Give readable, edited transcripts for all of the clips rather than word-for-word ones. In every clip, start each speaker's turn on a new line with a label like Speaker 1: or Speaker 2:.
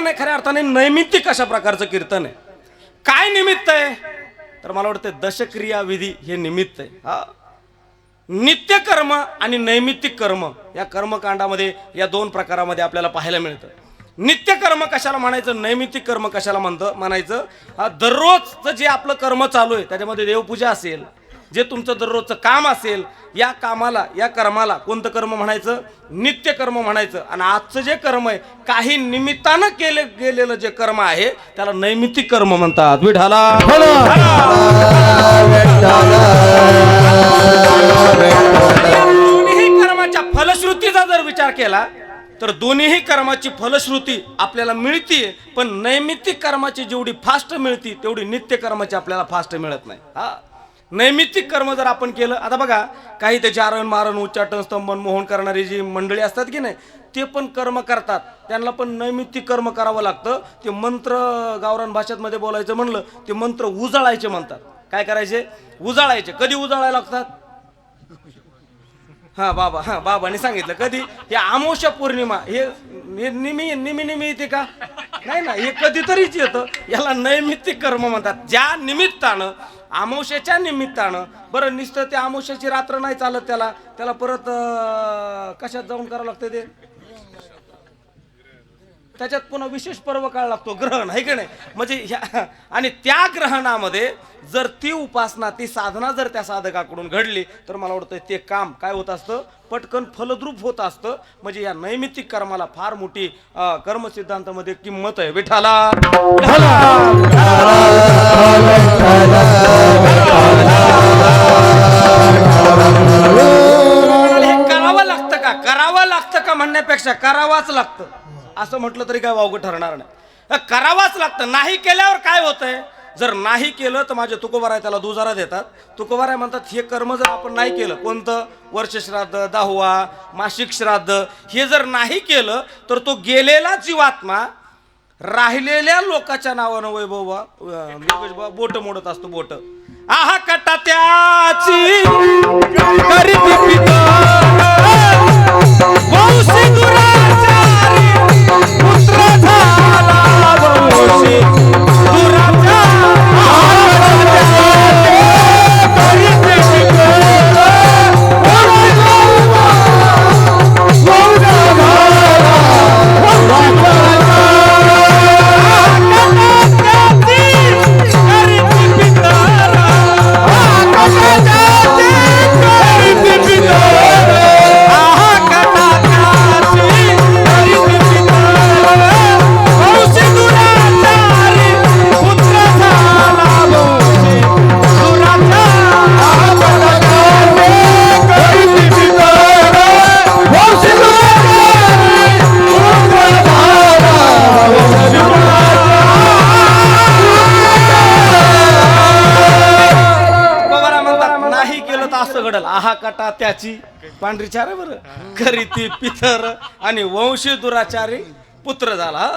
Speaker 1: कीर्तन आहे खऱ्या अर्थाने नैमित्तिक अशा प्रकारचं कीर्तन आहे. काय निमित्त आहे तर मला वाटतं दशक्रिया विधी हे निमित्त आहे. हा नित्य कर्म आणि नैमित्तिक कर्म या कर्मकांडामध्ये या दोन प्रकारामध्ये आपल्याला पाहायला मिळतं. नित्य कर्म कशाला म्हणायचं, नैमित्तिक कर्म कशाला म्हणायचं. दररोजचं जे आपलं कर्म चालू आहे त्याच्यामध्ये देवपूजा असेल, जे तुमचं दररोजचं काम असेल, या कामाला या कर्माला कोणतं कर्म म्हणायचं, नित्य कर्म म्हणायचं. आणि आजचं जे कर्म आहे काही निमित्तानं गेलेलं जे कर्म आहे त्याला नैमित्तिक कर्म म्हणतात. विठाला दोन्ही कर्माच्या फलश्रुतीचा जर विचार केला तर दोन्हीही कर्माची फलश्रुती आपल्याला मिळते, पण नैमित्तिक कर्माची जेवढी फास्ट मिळते तेवढी नित्य कर्माची आपल्याला फास्ट मिळत नाही. हा नैमित्तिक कर्म जर आपण केलं, आता बघा काही ते चारण मारण उच्चाटन स्तंभन मोहन करणारी जी मंडळी असतात की नाही, ते पण कर्म करतात, त्यांना पण नैमित्तिक कर्म करावं लागतं. ते मंत्र गावरान भाषेमध्ये बोलायचं म्हणलं ते मंत्र उजाळायचे म्हणतात. काय करायचे, उजाळायचे. कधी उजाळायला लागतात, बाबांनी सांगितलं कधी, हे अमावस्या पौर्णिमा, हे निमी येते का, नाही ना, हे कधीतरीच येतं. याला नैमित्तिक कर्म म्हणतात. ज्या निमित्तानं अमावस्याच्या निमित्तानं, बरं नुसतं त्या अमावस्याची रात्र नाही चालत, त्याला परत कशात जाऊन करावं लागतं ते, त्याच्यात पुन्हा विशेष पर्व काळ लागतो, ग्रहण आहे की नाही. म्हणजे ह्या आणि त्या ग्रहणामध्ये जर ती उपासना ती साधना जर त्या साधकाकडून घडली तर मला वाटतं ते काम काय होत असतं, पटकन फलद्रूप होत असतं. म्हणजे या नैमित्तिक कर्माला फार मोठी कर्मसिद्धांतामध्ये किंमत आहे. विठाला हे करावं लागतं का, करावं लागतं का म्हणण्यापेक्षा करावाच लागतं असं म्हटलं तरी काय वावगं ठरणार नाही. करावाच लागतं. नाही केल्यावर काय होतंय, जर नाही केलं तर माझे तुकोबाराय त्याला दुजारा देतात. तुकोबाराय म्हणतात हे कर्म जर आपण नाही केलं, कोणतं वर्ष श्राद्ध, दाहुवा, मासिक श्राद्ध, हे जर नाही केलं तर तो गेलेला जीवात्मा राहिलेल्या लोकांच्या नावानं वैभव बोट मोडत असतो. बोट आहा कटा त्याची आहा काटा त्याची पांढरी चार बरं खरी ती पितर आणि वंशी दुराचारी पुत्र झाला.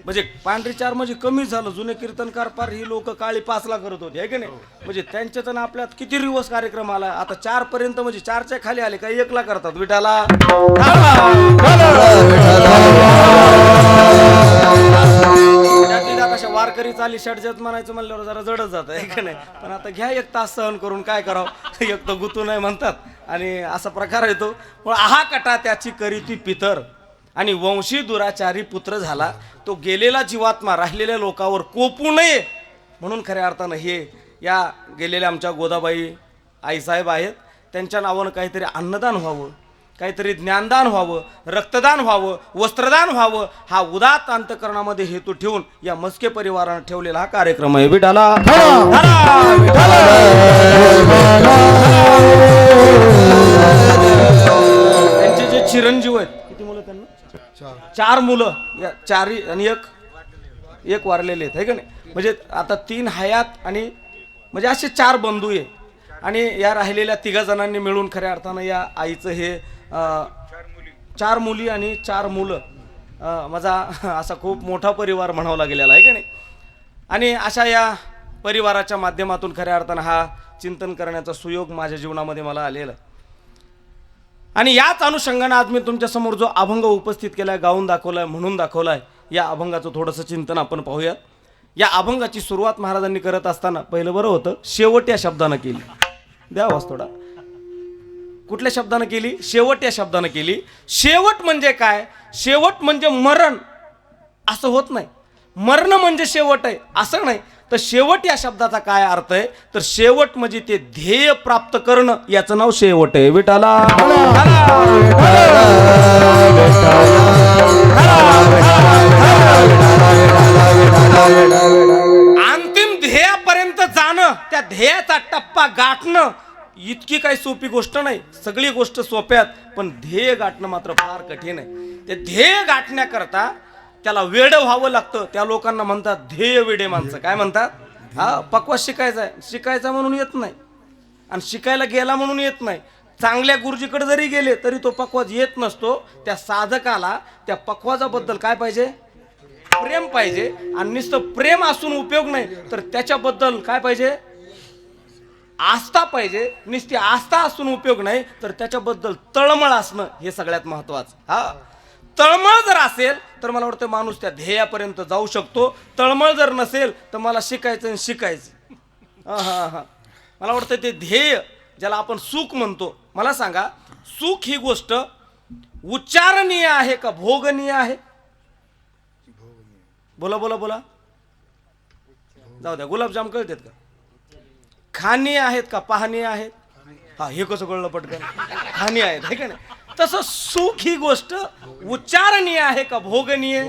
Speaker 1: म्हणजे पांढरी चार म्हणजे कमी झालं. जुने कीर्तनकार पार ही लोक काळी 5ला करत होते आहे की नाही. म्हणजे त्यांच्यात आणि आपल्यात किती रिवर्स कार्यक्रम आला. आता 4 पर्यंत म्हणजे 4च्या खाली आले काही 1ला करतात. विठाला अशा वारकरी चाली षडजत म्हणायचं म्हणल्यावर जरा जडच जात आहे की नाही. पण आता घ्या 1 तास सहन करून काय करावं, एक तर गुतू नाही म्हणतात आणि असा प्रकार येतो. पण आहा कटा त्याची करी ती पितर आणि वंशी दुराचारी पुत्र झाला. तो गेलेला जीवात्मा राहिलेल्या लोकांवर कोपू नये म्हणून खऱ्या अर्थानं हे या गेलेल्या आमच्या गोदाबाई आईसाहेब आहेत, त्यांच्या नावानं काहीतरी अन्नदान व्हावं, काहीतरी ज्ञानदान व्हावं, रक्तदान व्हावं, वस्त्रदान व्हावं, हा उदात्त अंतकरणामध्ये हेतू ठेवून या मस्के परिवारानं ठेवलेला हा कार्यक्रम आहे. विठाला त्यांचे जे चिरंजीव आहेत, किती मुलं त्यांना, 4 मुलं, या 4 आणि एक वारलेले आहेत है का नाही. म्हणजे आता 3 हयात आणि म्हणजे असे 4 बंधू आहे आणि या राहिलेल्या 3 जणांनी मिळून खऱ्या अर्थानं या आईचं हे 4 मुली आणि 4 मुलं माझा असा खूप मोठा परिवार म्हणावा गेलेला आहे का नाही. आणि अशा या परिवाराच्या माध्यमातून खऱ्या अर्थानं हा चिंतन करण्याचा सुयोग माझ्या जीवनामध्ये मला आलेला आहे. आणि याच अनुषंगाने आज मी तुमच्या समोर जो अभंग उपस्थित केलाय, गाऊन दाखवलाय, म्हणून दाखवलाय, या अभंगाचं थोडंसं चिंतन आपण पाहूयात. या अभंगाची सुरुवात महाराजांनी करत असताना पहिलं बरं होतं, शेवट या शब्दानं केली. द्या आवाज थोडा. कुठल्या शब्दानं केली? शेवट या शब्दानं केली. शेवट म्हणजे काय? शेवट म्हणजे मरण असं होत नाही. मरण म्हणजे शेवट आहे असं नाही. तर शेवट या शब्दाचा काय अर्थ आहे? तर शेवट म्हणजे ते ध्येय प्राप्त करणं, याचं नाव शेवट आहे. विठाला अंतिम ध्येयापर्यंत जाणं, त्या ध्येयाचा टप्पा गाठणं इतकी काही सोपी गोष्ट नाही. सगळी गोष्ट सोप्यात, पण ध्येय गाठणं मात्र फार कठीण आहे. ते ध्येय गाठण्याकरता त्याला वेड व्हावं लागतं. त्या लोकांना म्हणतात ध्येय वेडे माणसं. काय म्हणतात? हा, पक्वास शिकायचा आहे, शिकायचा म्हणून येत नाही, आणि शिकायला गेला म्हणून येत नाही. चांगल्या गुरुजीकडे जरी गेले तरी तो पक्वास येत नसतो. त्या साधकाला त्या पक्वाजाबद्दल काय पाहिजे? प्रेम पाहिजे. आणि नुसतं प्रेम असून उपयोग नाही, तर त्याच्याबद्दल काय पाहिजे? आस्था पाहिजे. नुसती आस्था असून उपयोग नाही, तर त्याच्याबद्दल तळमळ असणं हे सगळ्यात महत्वाचं. हा, तळमळ जर असेल तर मला वाटतं माणूस त्या ध्येयापर्यंत जाऊ शकतो. तळमळ जर नसेल तर मला शिकायचं आणि शिकायचं. हा, मला वाटतं ते ध्येय ज्याला आपण सुख म्हणतो. मला सांगा, सुख ही गोष्ट उच्चारणीय आहे का भोगनीय आहे? बोला बोला बोला. जाऊ द्या, गुलाबजाम कळतात का? खाणी आहेत का पाहणी आहेत? हा, हे कसं कळलं पटकन? खाणी आहेत, हे का नाही? तसं सुख ही गोष्ट उच्चारणीय आहे का भोगनीय?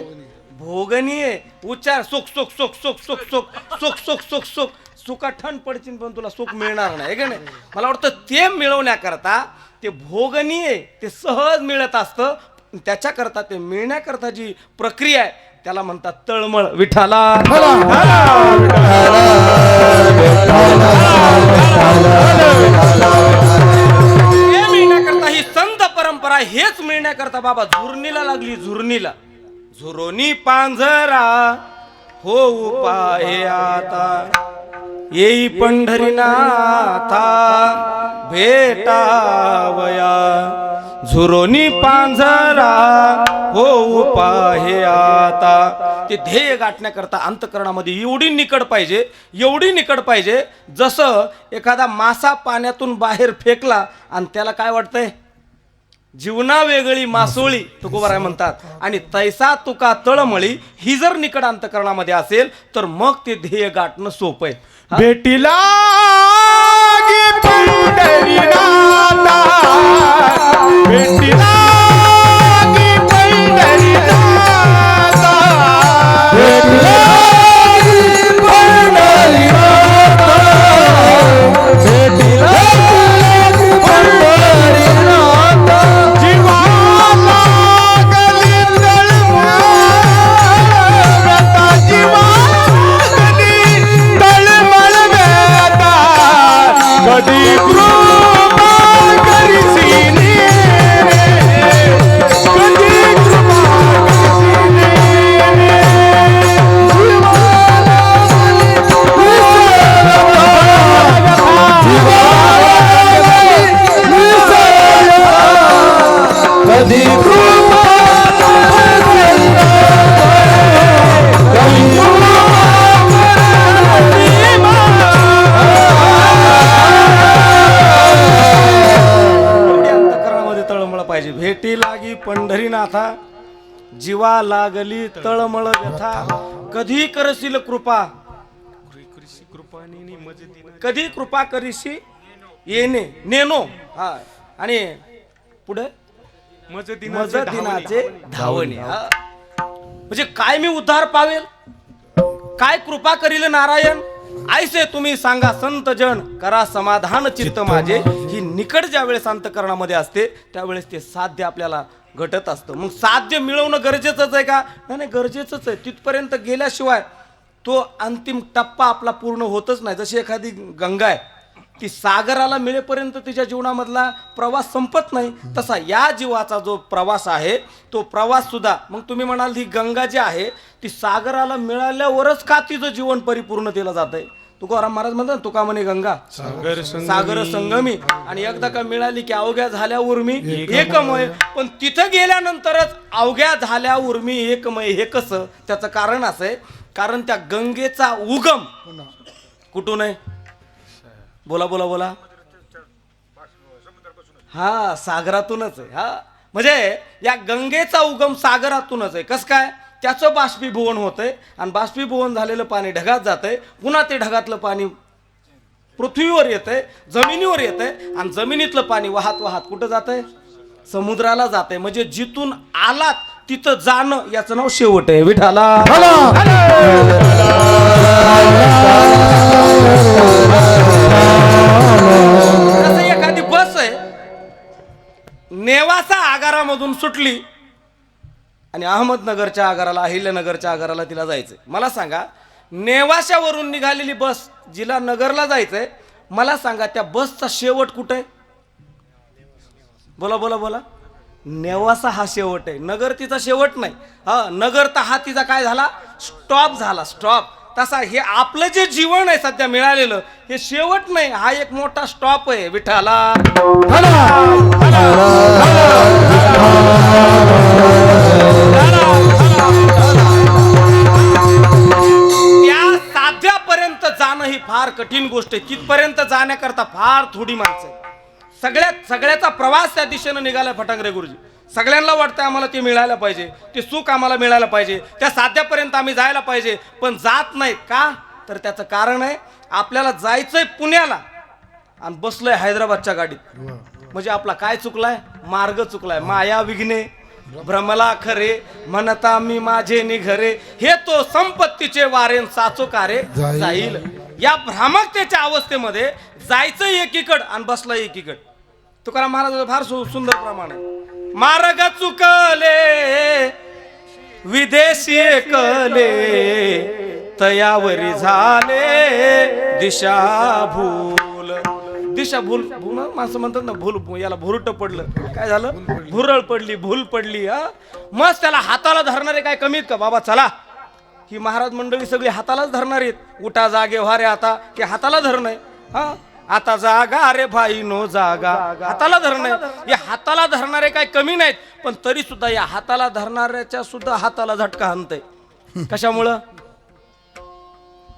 Speaker 1: भोगनीय. उच्चार सुख सुख सुख सुख सुख सुख सुख सुख सुख सुख सुखा ठण पडतील, पण तुला सुख मिळणार नाही, का नाही? मला वाटतं ते मिळवण्याकरता ते भोगनीय, ते सहज मिळत असतं. त्याच्याकरता ते मिळण्याकरता जी प्रक्रिया आहे त्याला म्हणतात तळमळ. विठाला हे मिळण्याकरता ही संत परंपरा. हेच मिळण्याकरता बाबा झुरणीला लागली. झुरणीला झुरोनी पांझरा हो उपाय आता, येई पंढरीनाथा भेटावया. झुरोनी पांझरा हो उपाय आता. ते ध्येय गाठण्याकरता अंतःकरणामध्ये एवढी निकड पाहिजे, एवढी निकड पाहिजे, जसं एखादा मासा पाण्यातून बाहेर फेकला आणि त्याला काय वाटतंय? जीवना वेगळी मासोळी तुकोबाराय म्हणतात. आणि तैसा तुका तळमळी ही जर निकड अंतःकरणामध्ये असेल तर मग ते ध्येय गाठणं सोपं आहे.
Speaker 2: भेटीला भेटीला
Speaker 1: भेटी लागी पंढरीनाथा, जीवा लागली तळमळ व्यथा. कधी करशील कृपा, कधी कृपा करीशी येणे नेनो. हा, आणि पुढे मजदिनाचे धावणे. म्हणजे काय मी उद्धार पावेल, काय कृपा करील नारायण. ऐसे तुम्ही सांगा संत जन, करा समाधान चित्त माझे. ही निकड ज्या वेळेस अंतःकरणामध्ये असते त्यावेळेस ते साध्य आपल्याला घटत असतं. मग साध्य मिळवणं गरजेचंच आहे का? नाही, गरजेचंच आहे. तिथपर्यंत गेल्याशिवाय तो अंतिम टप्पा आपला पूर्ण होतच नाही. जशी एखादी गंगा आहे, ती सागराला मिळेपर्यंत तिच्या जीवनामधला प्रवास संपत नाही, तसा या जीवाचा जो प्रवास आहे तो प्रवास सुद्धा. मग तुम्ही म्हणाल ही गंगा जी आहे ती सागराला मिळाल्यावरच का तिचं जीवन परिपूर्णतेला जात आहे? तुकाराम महाराज म्हणतात ना, तुका म्हणे गंगा सागर संगमी, आणि एकदा का मिळाली की अवघ्या झाल्या उर्मी एकमय. पण तिथं गेल्यानंतरच अवघ्या झाल्या उर्मी एकमय. हे कसं? त्याचं कारण असं आहे, कारण त्या गंगेचा उगम कुठून आहे? बोला बोला बोला. हा, सागरातूनच आहे. हा, म्हणजे या गंगेचा उगम सागरातूनच आहे. कसं काय? त्याचं बाष्पीभवन होतंय आणि बाष्पीभवन झालेलं पाणी ढगात जातंय, पुन्हा ते ढगातलं पाणी पृथ्वीवर येतंय, जमिनीवर येतंय, आणि जमिनीतलं पाणी वाहत वाहत कुठं जातंय? समुद्राला जातंय. म्हणजे जिथून आलात तिथं जाणं, याचं नाव शेवट आहे. विठाला जसं एखादी बस आहे, नेवासा आगारामधून सुटली आणि अहमदनगरच्या आगाराला, अहिल्यानगरच्या आगाराला तिला जायचंय. मला सांगा, नेवाशावरून निघालेली बस जिला नगरला जायचंय, मला सांगा त्या बसचा शेवट कुठे आहे? बोला बोला बोला. नेवासा हा शेवट आहे, नगर तिचा शेवट नाही. हा, नगर तर हा तिचा काय झाला? स्टॉप झाला, स्टॉप. तसा हे आपलं जे जीवन आहे सध्या मिळालेलं, हे शेवट नाही, हा एक मोठा स्टॉप आहे. विठाला त्या साध्यापर्यंत जाणं ही फार कठीण गोष्ट आहे. तिथपर्यंत जाण्याकरता फार थोडी माणसं आहे. सगळ्याचा प्रवास त्या दिशेनं निघाला फटांगरे गुरुजी. सगळ्यांना वाटतं आम्हाला ते मिळायला पाहिजे, ते सुख आम्हाला मिळायला पाहिजे, त्या साध्यापर्यंत आम्ही जायला पाहिजे, पण जात नाही. का? तर त्याचं कारण आहे, आपल्याला जायचंय पुण्याला आणि बसलोय हैदराबादच्या गाडीत. म्हणजे आपला काय चुकलाय? मार्ग चुकलाय. माया विघ्ने भ्रमला खरे, म्हणता मी माझे निघरे, हे तो संपत्तीचे वारेन साचो कारे जाईल. या भ्रामकतेच्या अवस्थेमध्ये जायचं एकीकड आणि बसला एकीकड. तुकाराम महाराज फार सुंदर प्रमाण आहे. मार्ग चुकले विदेशी एकले, तयावरी झाले दिशा भूल. दिशा भूल, माणसं म्हणतात ना, भूल, याला भुरट पडलं. काय झालं? भुरळ पडली, भूल पडली. हा, मग त्याला हाताला धरणारे काय कमीत का? बाबा चला, ही महाराज मंडळी सगळी हातालाच धरणार आहेत. उठा जागे व्हा रे आता, की हाताला धरणं. हा, आता जागा रे भाई नो जागा, हाताला धरणं. या हाताला धरणारे काय कमी नाहीत, पण तरी सुद्धा या हाताला धरणाऱ्याच्या सुद्धा हाताला झटका हाणतंय. कशामुळं?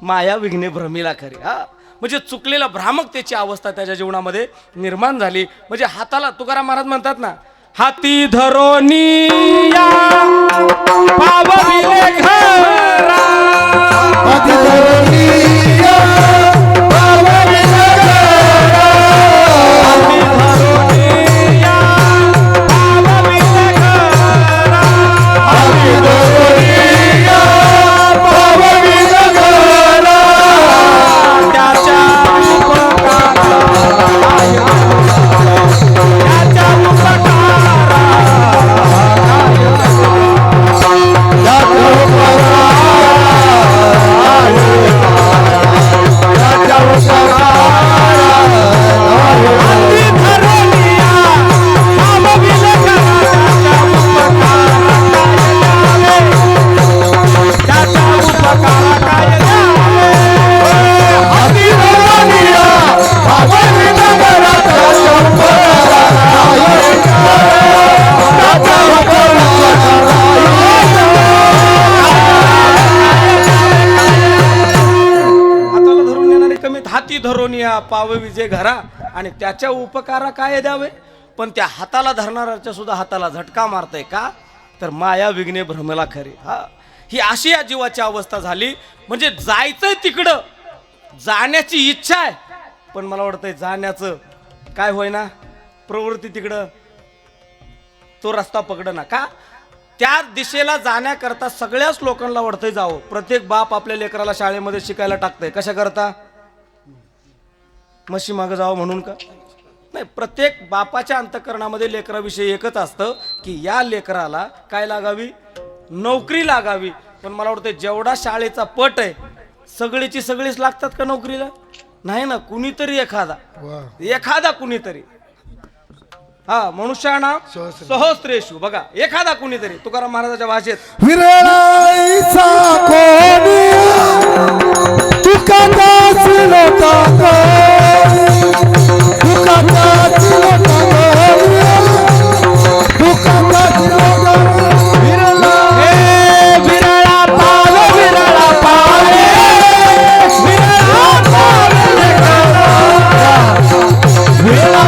Speaker 1: माया विघ्ने भ्रमिला खरी. हा, म्हणजे चुकलेला भ्रामकतेची अवस्था त्याच्या जीवनामध्ये निर्माण झाली. म्हणजे हाताला, तुकाराम महाराज म्हणतात ना, हाती धरोनिया पावविले घरा, हाती धरोनिया पावविले घरा, हाती धरोनिया पावविले घरा, हाती धरोनिया पावविले घरा, त्याच्या धरोनिया पावविजे घरा, आणि त्याच्या उपकारा काय द्यावे. पण त्या हाताला धरणाऱ्याच्या सुद्धा हाताला झटका मारतय. का? तर माया विघ्ने भ्रमला खरे. हा, ही अशी या जीवाची अवस्था झाली. म्हणजे जायचंय तिकडं, जाण्याची इच्छा आहे, पण मला वाटतंय जाण्याचं काय होईना, प्रवृत्ती तिकडं, तो रस्ता पकडना. का? त्या दिशेला जाण्याकरता सगळ्याच लोकांना वाटतंय जावं. प्रत्येक बाप आपल्या लेकराला शाळेमध्ये शिकायला टाकतंय. कशा करता? म्हशी मागं जावं म्हणून का? नाही, प्रत्येक बापाच्या अंतःकरणामध्ये लेकराविषयी एकच असतं की या लेकराला काय लागावी? नोकरी लागावी. पण मला वाटतं जेवढा शाळेचा पट आहे, सगळीची सगळीच लागतात का नोकरीला? नाही ना, कुणीतरी एखादा कुणीतरी. हा, मनुष्याना सहस्रेषु, बघा, एखादा कुणीतरी. तुकाराम महाराजाच्या भाषेत
Speaker 3: विरळाईचा कोणी तुका दास
Speaker 2: चिलोटा दुखाचा चिलोटा दुखाचा चिलोटा विरला विरळा पावे विरळा पावे विरळा पावे विरळा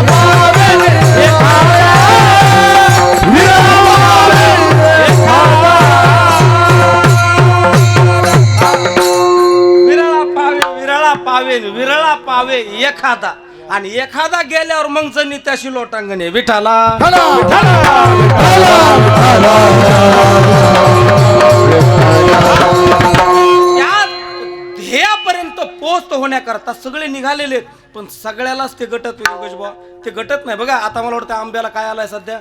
Speaker 2: पावे
Speaker 1: विरळा पावे एखादा आणि एखादा गेल्यावर मग जणी त्याशी लोटांगणे विठाला या ध्येयापर्यंत पोहोच होण्याकरता सगळे निघालेले आहेत, पण सगळ्यालाच ते गटत योगेश बुवा ते गटत नाही. बघा आता मला वाटतं आंब्याला काय आलाय सध्या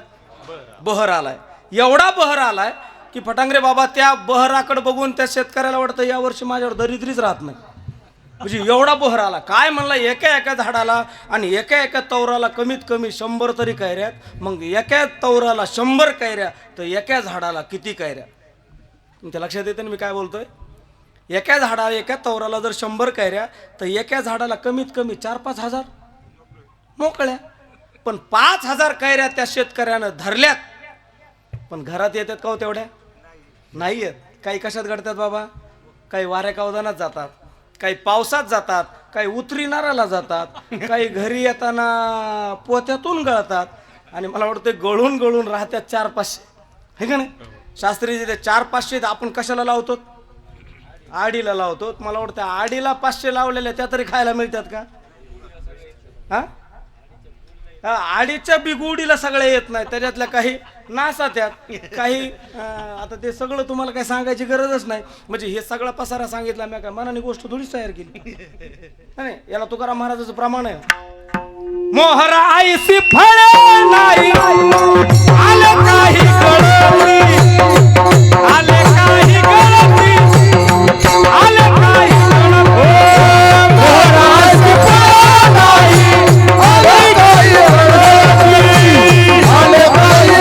Speaker 1: बहर आलाय. एवढा बहर आलाय की फटांगरे बाबा त्या बहराकडे बघून त्या शेतकऱ्याला वाटतं या वर्षी माझ्यावर दरिद्रीच राहत नाही. म्हणजे एवढा बहर आला काय म्हणला एका एका झाडाला आणि एका एका तवराला कमीत कमी 100 तरी कैऱ्यात. मग एका तवराला 100 कैऱ्या तर एका झाडाला किती कैऱ्या तुमच्या लक्षात येते ना मी काय बोलतोय. एका झाडाला एका तवराला जर 100 कैऱ्या तर एका झाडाला कमीत कमी 4-5 हजार मोकळ्या. पण 5,000 कैऱ्या त्या शेतकऱ्यानं धरल्यात, पण घरात येतात का हो तेवढ्या नाही येत. काही कशात घडतात बाबा, काही वाऱ्या कावदानात जातात, काही पावसात जातात, काही उतरीनाराला जातात, काही घरी येताना पोत्यातून गळतात आणि मला वाटतं गळून गळून राहतात 400-500 हे का नाही. शास्त्रीचे ते 400-500 आपण कशाला लावतो, आडीला लावतो. मला वाटतं आडीला 500 लावलेल्या त्या तरी खायला मिळतात का. हा आडीच्या बिगुडीला सगळ्या येत नाही, त्याच्यातल्या काही नासात्यात काही आता ते सगळं तुम्हाला काही सांगायची गरजच नाही. म्हणजे हे सगळा पसारा सांगितला मी काय मनाने गोष्ट थोडीच तयार केली नाही. याला तुकाराम महाराजाचं प्रमाण आहे. मोहरा आईसी फळे नाही आले काही गळती आले काही गळती आले काही मोहरा आईसी फळे नाही आले काही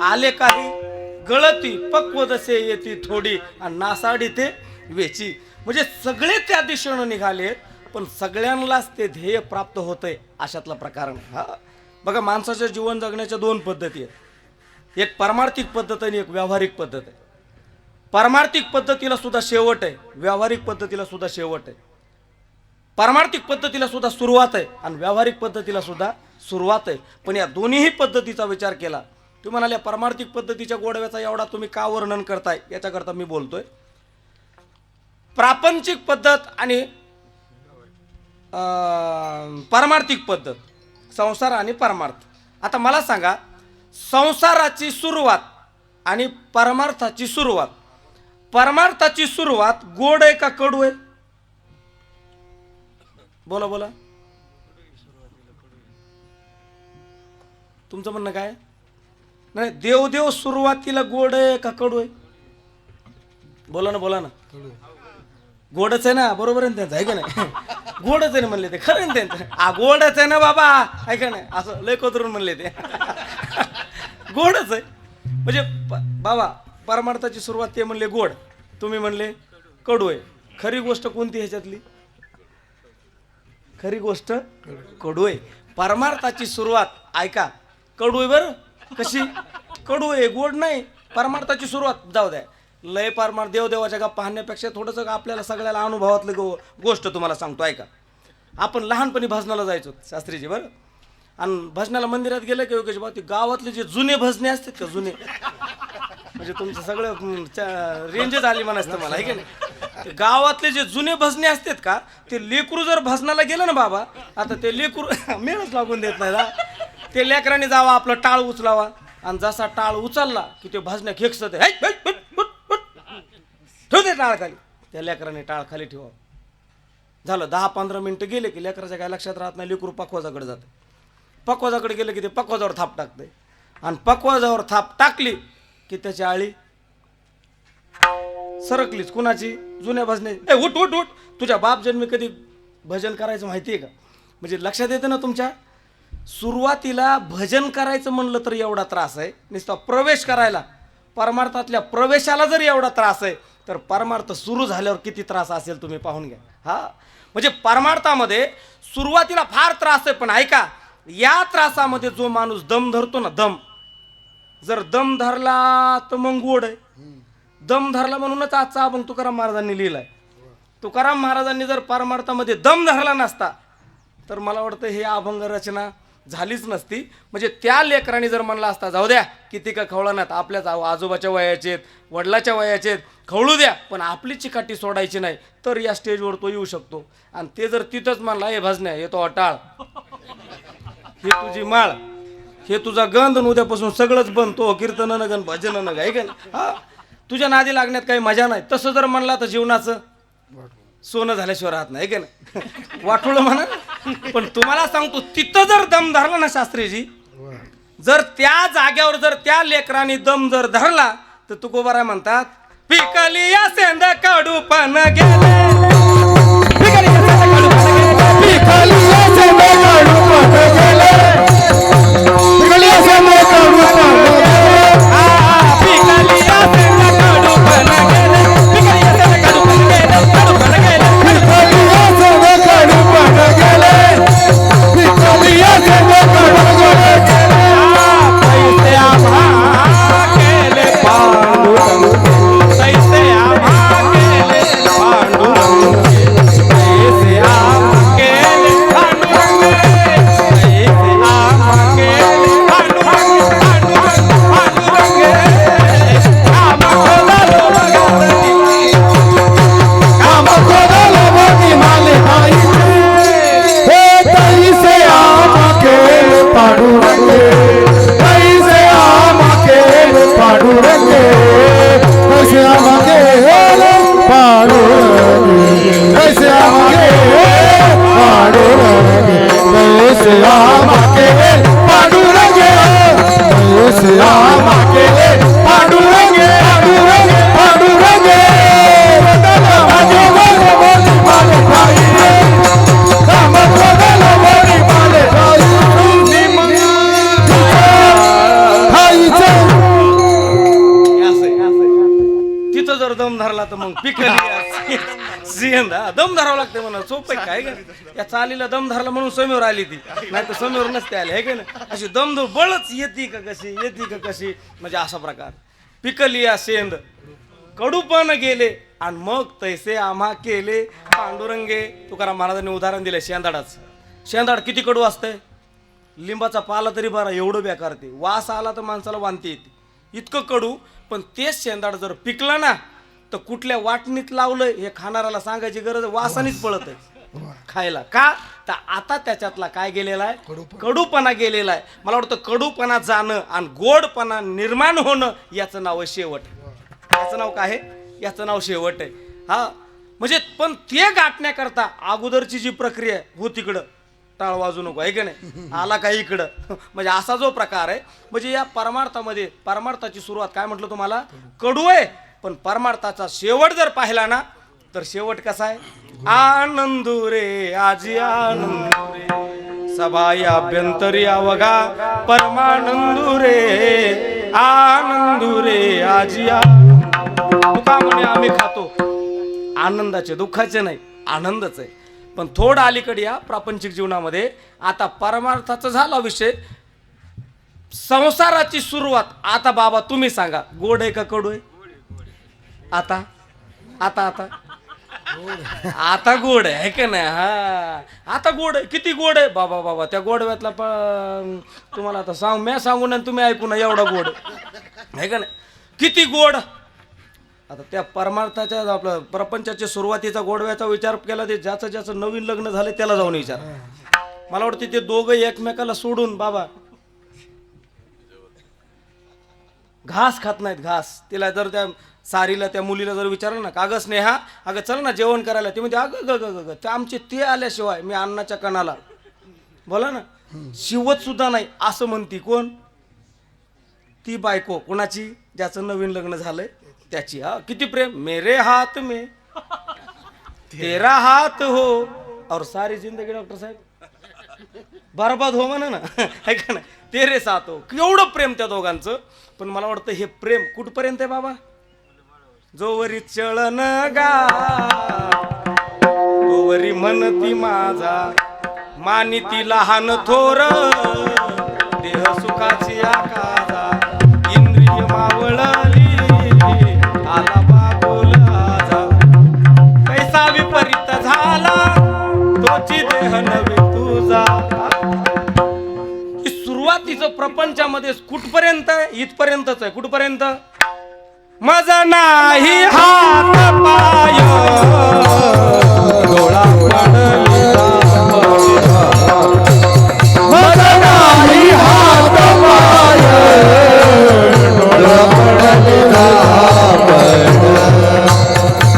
Speaker 1: आले काही गळती पक्व जसे येती थोडी आणि नासाडी ते वेची. म्हणजे सगळे त्या दिशेनं निघाले, पण सगळ्यांनाच ते ध्येय प्राप्त होतंय अशातला प्रकार. हा बघा माणसाच्या जीवन जगण्याच्या 2 पद्धती आहेत, एक परमार्थिक पद्धत आणि एक व्यावहारिक पद्धत आहे. परमार्थिक पद्धतीला सुद्धा शेवट आहे, व्यावहारिक पद्धतीला सुद्धा शेवट आहे. परमार्थिक पद्धतीला सुद्धा सुरुवात आहे आणि व्यावहारिक पद्धतीला सुद्धा सुरुवात आहे. पण या दोन्हीही पद्धतीचा विचार केला तुम्ही म्हणाल्या परमार्थिक पद्धतीच्या गोडव्याचा एवढा तुम्ही का वर्णन करताय याच्याकरता मी बोलतोय. प्रापंचिक पद्धत आणि परमार्थिक पद्धत, संसार आणि परमार्थ. आता मला सांगा संसाराची सुरुवात आणि परमार्थाची सुरुवात, परमार्थाची सुरुवात गोड आहे का कडू आहे? बोला बोला तुमचं म्हणणं काय. नाही देवदेव सुरुवातीला गोड आहे का कडू आहे? बोला ना बोला ना. गोडच आहे ना, बरोबर आहे ना त्यांचं, आहे का नाही. गोडच आहे ना म्हणले ते, खरं ना त्यांचं गोडच आहे ना बाबा, आहे का नाही, असं लय कोतरून म्हणले ते. गोडच आहे म्हणजे बाबा परमार्थाची सुरुवात ते म्हणले गोड, तुम्ही म्हणले कडू आहे. खरी गोष्ट कोणती ह्याच्यातली? खरी गोष्ट कडू आहे. परमार्थाची सुरुवात ऐका कडू आहे. बरं कशी कडू आहे, गोड नाही. परमार्थाची सुरुवात जाऊ द्या, लय परमार्थ देवदेवाच्या गप्पा पाहण्यापेक्षा थोडंसं आपल्याला सगळ्याला अनुभवातली गोष्ट तुम्हाला सांगतो ऐका. आपण लहानपणी भजनाला जायचो शास्त्रीजी बरं, आणि भजनाला मंदिरात गेलं की योगेश भाऊ ते गावातले जे जुने भजने असतात का, जुने म्हणजे तुमचं सगळं रेंजच आली म्हणायचं मला, आहे की नाही. गावातले जे जुने भजने असतात का, ते लेकरू जर भजनाला गेलं ना बाबा, आता ते लेकरू मेळच लागून देत नाही ना, ते लेकरांनी जावा आपलं टाळ उचलावा आणि जसा टाळ उचलला की ते भाजण्या खेकसत ठेव दे टाळ खाली. त्या लेकराने टाळ खाली ठेवा. झालं 10-15 मिनिटं गेले की लेकराच्या काय लक्षात राहत नाही. लेकरू पकवाजाकडे जाते. पकवाजाकडे गेलं की ते पकवाजावर थाप टाकते आणि पकवाजावर थाप टाकली की त्याची आळी सरकलीच. कुणाची? जुन्या भजने. उठ उठ उठ. तुझ्या बाप जन्मी कधी भजन करायचं माहिती आहे का? म्हणजे लक्षात येतं ना तुमच्या. सुरुवातीला भजन करायचं म्हणलं तर एवढा त्रास आहे. नुसता प्रवेश करायला, परमार्थातल्या प्रवेशाला जर एवढा त्रास आहे तर परमार्थ सुरू झाल्यावर किती त्रास असेल तुम्ही पाहून घ्या. हा म्हणजे परमार्थामध्ये सुरुवातीला फार त्रास आहे. पण ऐका, या त्रासामध्ये जो माणूस दम धरतो ना, दम जर दम धरला तर मग गोड आहे. दम धरला म्हणूनच आजचा अभंग तुकाराम महाराजांनी लिहिलाय. तुकाराम महाराजांनी जर परमार्थामध्ये दम धरला नसता तर मला वाटतं हे अभंग रचना झालीच नसती. म्हणजे त्या लेकरांनी जर म्हणला असता जाऊ द्या किती का खवळणात, आपल्याच आजोबाच्या वयाचे आहेत, वडिलाच्या वयाचे आहेत, खवळू द्या पण आपली चिकाटी सोडायची नाही, तर या स्टेजवर तो येऊ शकतो. आणि ते जर तिथंच म्हणला हे भजण्या, हे तो अटाळ, हे तुझी माळ, हे तुझा गंध, उद्यापासून सगळंच बंद, तो कीर्तन नगन भजन नग आहे का नाही. हा तुझ्या नादी लागण्यात काही मजा नाही. तसं जर म्हणला तर जीवनाचं सोनं झाल्याशिवाय राहत नाही का नाही. वाटोळं म्हणा. पण तुम्हाला सांगतो तिथं जर दम धरला ना शास्त्रीजी, जर त्या जाग्यावर जर त्या लेकरांनी दम जर धरला तर तुकोबाराय म्हणतात पिकली या सेंद कडू पण गेले, पिकली या सेंद कडू पण गेले,
Speaker 2: पिकली या सेंद कडू पण गेले, पिकली या सेंद कडू पण गेले,
Speaker 1: पिकली या सेंद कडू पण गेले, पिकली या सेंद कडू पण गेले, कडू पण गेले,
Speaker 2: पिकली या सेंद कडू पण गेले, पिकली या सेंद कडू पण गेले.
Speaker 1: पैसे आम्हा केले पांडुरंग, पैसे आम्हा केले पांडुरंग, पैसे आम्हा केले पांडुरंग, पैसे आम्हा केले पांडुरंग, पांडुरंग पांडुरंग आम्हा खोदालो भगवती,
Speaker 2: काम कोणाला मोठी माले पाहिजे, हे तैसे आम्हा केले पांडुरंगे, तैसे आम्हा केले पांडुरंगे, तैसे आम्हा केले पांडुरंगे, तैसे आम्हा केले पांडुरंगे, तैसे आम्हा केले पांडुरंगे, तैसे आम्हा केले पांडुरंगे, पांडुरंगे पांडुरंगे. माझे मोरे मोरे माले पाहिजे, काम कोणाला मोरे माले पाहिजे, खायचं.
Speaker 1: तिथं जर दम धरला तर मग पिकली सिंधा दम धरावं लागते म्हणा. सोपं काय का या चालीला दम धरला म्हणून समोर आली ती, नाही तर समोर नसते आली आहे का ना. अशी दम धर बळच येते का कशी, येते का कशी, म्हणजे असा प्रकार. पिकली या सेंद कडू पण गेले आणि मग तैसे आम्हा केले पांडुरंगे. तुकाराम महाराजांनी उदाहरण दिलं शेंदाडाचं. शेंदाड किती कडू असतंय, लिंबाचा पाला तरी बरा एवढं बेकार ते, वास आला तर माणसाला वांती येते, इतकं कडू. पण तेच शेंदाड जर पिकलं ना तर कुठल्या वाटणीत लावलं हे खाणाऱ्याला सांगायची गरज, वासानीच पळत आहे खायला. का तर आता त्याच्यातला काय गेलेला आहे, कडूपणा गेलेला आहे. मला वाटतं कडूपणा जाणं आणि गोडपणा निर्माण होणं याचं नाव आहे शेवट. याचं नाव काय आहे, याचं नाव शेवट आहे. हा म्हणजे पण ते गाठण्याकरता अगोदरची जी प्रक्रिया हो तिकडं टाळ वाजू नको आहे का नाही, आला का इकडं, म्हणजे असा जो प्रकार आहे. म्हणजे या परमार्थामध्ये परमार्थाची सुरुवात काय म्हटलं तुम्हाला, कडू आहे. पण परमार्थाचा शेवट जर पाहिला ना तर शेवट कसा आहे, आनंदू रे आजी आनंदू रे, सभा अभ्यंतरी अवघा परमानंदू रे, आनंदू रे आजी तुका म्हणे आम्ही खातो आनंदाचे, दुःखाचे नाही, आनंदच आहे. पण थोडं अलीकडे या प्रापंचिक जीवनामध्ये आता परमार्थाचा झाला विषय, संसाराची सुरुवात. आता बाबा तुम्ही सांगा गोड आहे का कडू आहे, आता आता आता आता गोड आहे का नाही. हा आता गोड आहे, किती गोड आहे बाबा. बाबा त्या गोडव्यातला तुम्हाला आता सांग, मी सांगू ना तुम्ही ऐकू ना, एवढा गोड आहे का नाही, किती गोड. आता त्या परमार्थाच्या आपलं प्रपंचाच्या सुरुवातीचा गोडव्याचा विचार केला, ते ज्याचं ज्याचं नवीन लग्न झालं त्याला जाऊन विचार. मला वाटतं ते दोघं एकमेकाला सोडून बाबा घास खात नाहीत घास. तिला जर त्या सारीला त्या मुलीला जर विचारलं ना का गं स्नेहा अगं चल ना जेवण करायला, ती म्हणते अगं ग ग ग ते आमचे ते आल्याशिवाय मी अन्नाच्या कणाला बोला ना शिवत सुद्धा नाही असं म्हणती. कोण? ती बायको. कोणाची? ज्याचं नवीन लग्न झालंय त्याची. हा किती प्रेम. मेरे हात में तेरा हात हो और सारी जिंदगी डॉक्टर साहेब बरबाद हो म्हणा ना है का ना. तेरे साथ हो. एवढं प्रेम त्या दोघांचं. पण मला वाटतं हे प्रेम कुठपर्यंत आहे बाबा? जोवरी चळन गा तोवरी म्हणती माझा मानिती लहान थोर देह सुखाची आकारा इंद्रिय मावळली आला बाबूल आजा कैसा विपरीत झाला तोची देह नवे तुझा. सुरुवातीचं प्रपंचामध्ये कुठपर्यंत आहे? इथपर्यंतच आहे. कुठपर्यंत? माझा नाही हात पाय डोळा पडलेला
Speaker 2: माझा नाही हात पाय डोळा पडलेला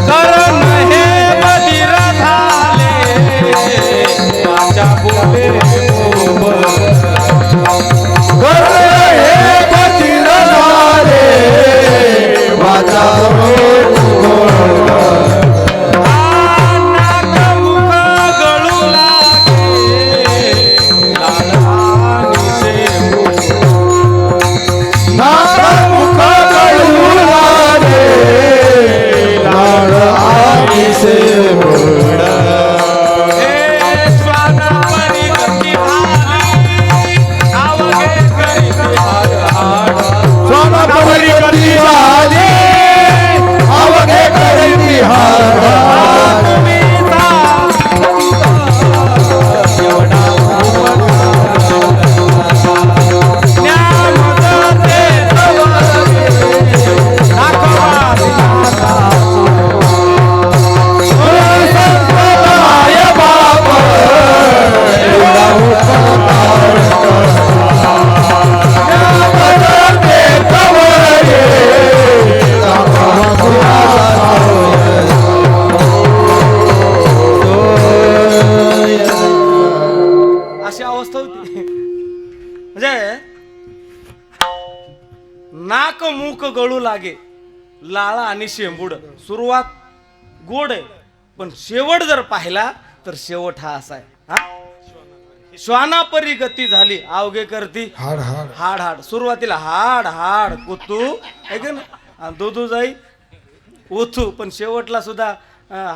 Speaker 1: करण हे बधीर झाले माझ्या बोले
Speaker 2: हे बधीर झाले माझा
Speaker 1: नाक मूक गळू लागे लाळा आणि शेंबूड. सुरुवात गोड आहे पण शेवट जर पाहिला तर शेवट हा असा आहे. हा श्वानापरी गती झाली अवघे करती
Speaker 2: हाड हाड
Speaker 1: हाड हाड. सुरुवातीला हाड हाड कुतू आहे का ना दुधू जाई उथू पण शेवटला सुद्धा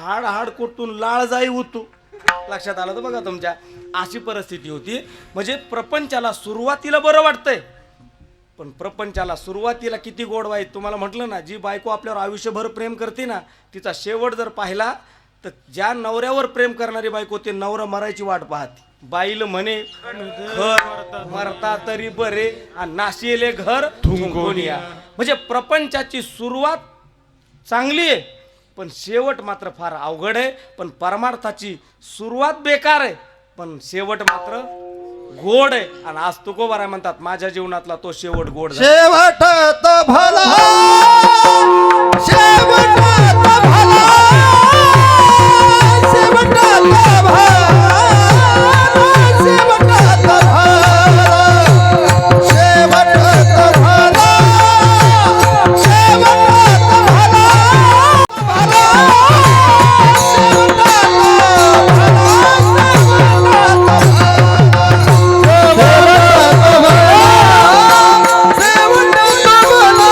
Speaker 1: हाड हाड कुटून लाळ जाई उतू. लक्षात आलं तर बघा तुमच्या अशी परिस्थिती होती. म्हणजे प्रपंचाला सुरुवातीला बरं वाटतंय पण प्रपंचाला सुरुवातीला किती गोड वाईट. तुम्हाला म्हटलं ना जी बायको आपल्यावर आयुष्यभर प्रेम करते ना तिचा शेवट जर पाहिला तर ज्या नवऱ्यावर प्रेम करणारी बायको ते नवरा मरायची वाट पाहते. बाईल म्हणे घर मरता तरी बरे आणि नाशिले घर थुंकोनिया. म्हणजे प्रपंचाची सुरुवात चांगली आहे पण शेवट मात्र फार अवघड आहे. पण परमार्थाची सुरुवात बेकार आहे पण शेवट मात्र गोड आहे. आणि आज तुकोबाराय म्हणतात माझ्या जीवनातला तो शेवट गोड झाला.
Speaker 2: शेवट तो भला शेवट तो भला शेवट तो भला शेवट तो भला शेवट तो भला शेवट तो भला भला शेवट तो भला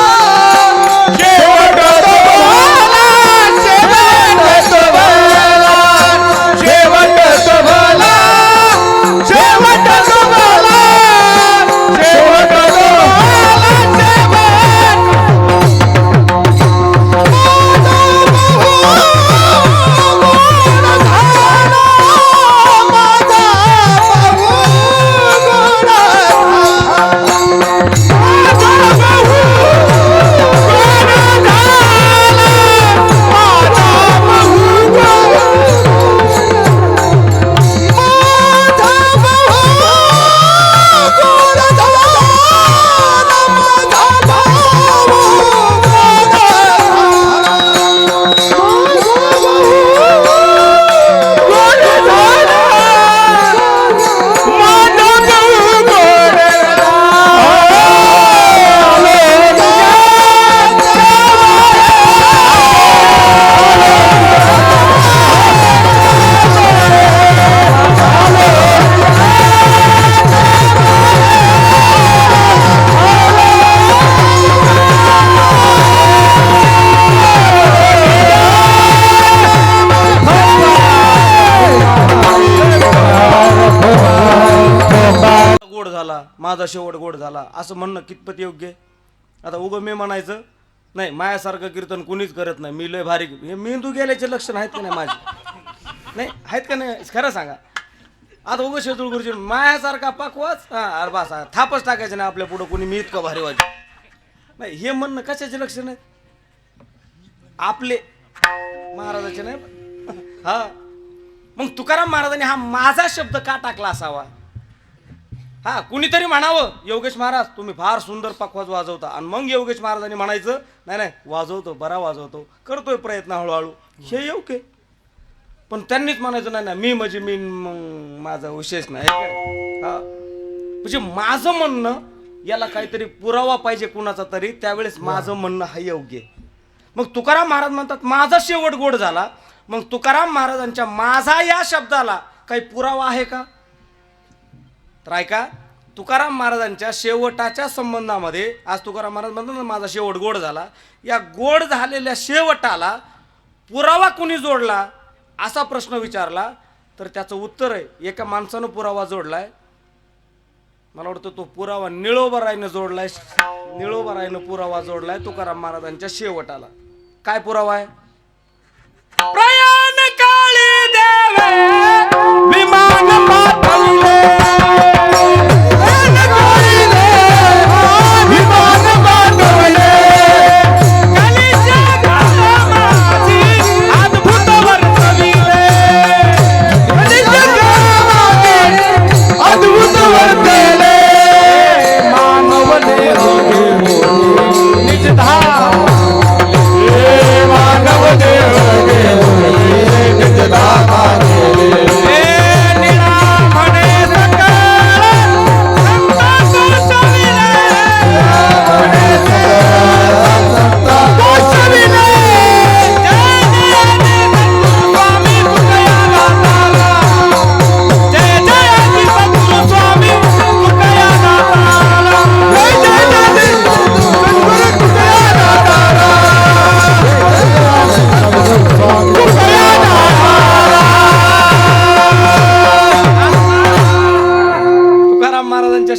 Speaker 1: माझा शेवट गोड झाला असं म्हणणं कितपत योग्य आहे? आता उगं मी म्हणायचं नाही मायासारखं कीर्तन कुणीच करत नाही, मी लय भारी, हे मेंदू गेल्याचे लक्षण आहेत का नाही माझे? नाही आहेत का नाही खरं सांगा. आता उगं शेतूळ गुरुजी मायासारखा पाकवाच अरे बस थापच टाकायचं नाही आपल्या पुढं कोणी मी इतकं भारी वाजे नाही, हे म्हणणं कशाचे लक्षण आहे? आपले महाराजाचे नाही. हा मग तुकाराम महाराजांनी हा माझा शब्द का टाकला असावा? हा कुणीतरी म्हणावं योगेश महाराज तुम्ही फार सुंदर पखवाज वाजवता, आणि मग योगेश महाराजांनी म्हणायचं नाही नाही वाजवतो, बरा वाजवतो, करतोय प्रयत्न हळूहळू, हे योग्य. पण त्यांनीच म्हणायचं नाही ना मी म्हणजे मी, मग माझा विशेष नाही. हा म्हणजे माझं म्हणणं याला काहीतरी पुरावा पाहिजे कुणाचा तरी, त्यावेळेस माझं म्हणणं हा योग्य. मग तुकाराम महाराज म्हणतात माझा शेवट गोड झाला. मग तुकाराम महाराजांच्या माझा या शब्दाला काही पुरावा आहे का? तर ऐका, तुकाराम महाराजांच्या शेवटाच्या संबंधामध्ये आज तुकाराम महाराज म्हणतात ना माझा शेवट गोड झाला, या गोड झालेल्या शेवटाला पुरावा कुणी जोडला असा प्रश्न विचारला तर त्याचं उत्तर आहे एका माणसानं पुरावा जोडलाय. मला वाटतं तो पुरावा निळोबराईनं जोडलाय, निळोबराईनं पुरावा जोडलाय तुकाराम महाराजांच्या शेवटाला. काय पुरावा आहे? प्रयाण काळी देवे विमान पाठविले,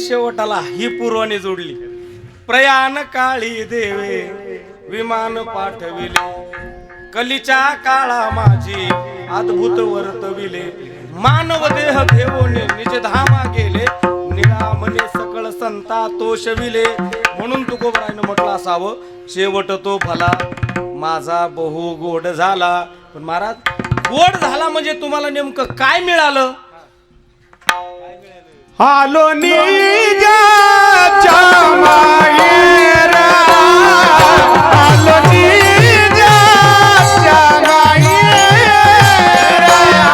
Speaker 1: शेवटाला ही पुरवाने जोडली. प्रयाण काळी देवे विमान पाठविले, कलीच्या काळा माझी अद्भुत वर्तविले, मानव देह घेऊन निज धामा गेले, निळा मने सकळ संता तोषविले. म्हणून तुकोबरायनं म्हटलं असावं शेवट तो भला माझा बहु गोड झाला. पण महाराज गोड झाला म्हणजे तुम्हाला नेमकं काय मिळालं?
Speaker 2: आलो निजाच्या मायेरा, आलो निजाच्या मायेरा,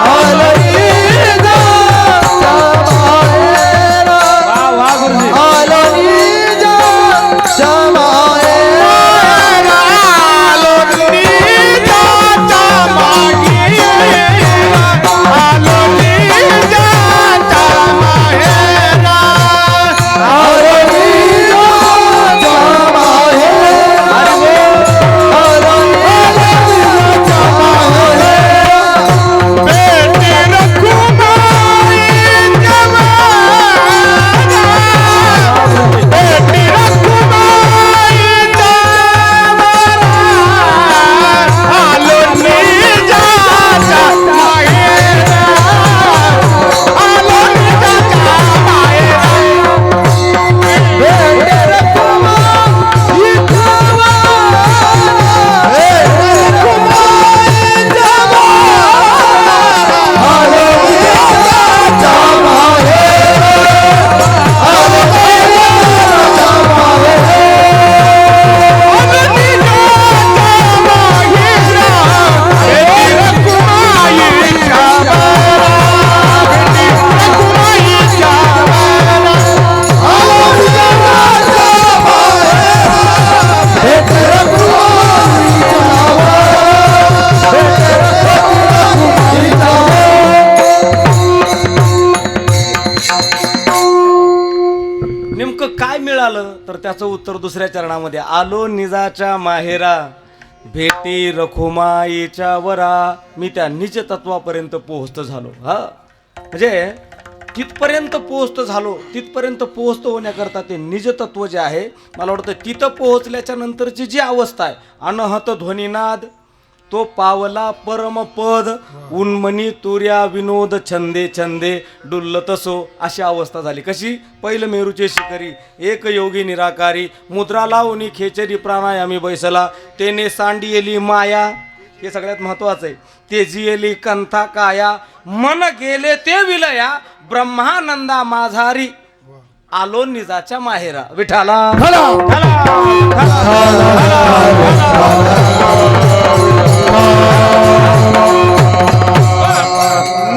Speaker 2: आलो निजाच्या मायेरा,
Speaker 1: वा वा गुरुजी.
Speaker 2: आलो निजाच्या मायेरा, आलो निजाच्या मायेरा, आलो निजाच्या मायेरा.
Speaker 1: तर त्याचं उत्तर दुसऱ्या चरणामध्ये आलो निजाच्या माहेरा, भेटी रखुमाईच्या वरा, मी त्या निज तत्वापर्यंत पोहोचत झालो. हा म्हणजे तिथपर्यंत पोहोचतो झालो, तिथपर्यंत पोहोचतो होण्याकरता ते निजतत्व जे आहे, मला वाटतं तिथं पोहोचल्याच्या नंतरची जी अवस्था आहे, अनहत ध्वनिनाद, तो पावला परमपद, उन्मनी तुर्या विनोद छंदे छंदे डुल्लतसो, अशी अवस्था झाली. कशी? पहिलं मेरूचे शिखरी, एक योगी निराकारी, मुद्रा लावणी खेचरी प्राणायामी बैसला, तेने सांडियली माया, हे सगळ्यात महत्वाचं आहे, ते जियली कंथा काया, मन गेले ते विलया, ब्रह्मानंदा माझारी, आलो निजाच्या माहेरा. विठाला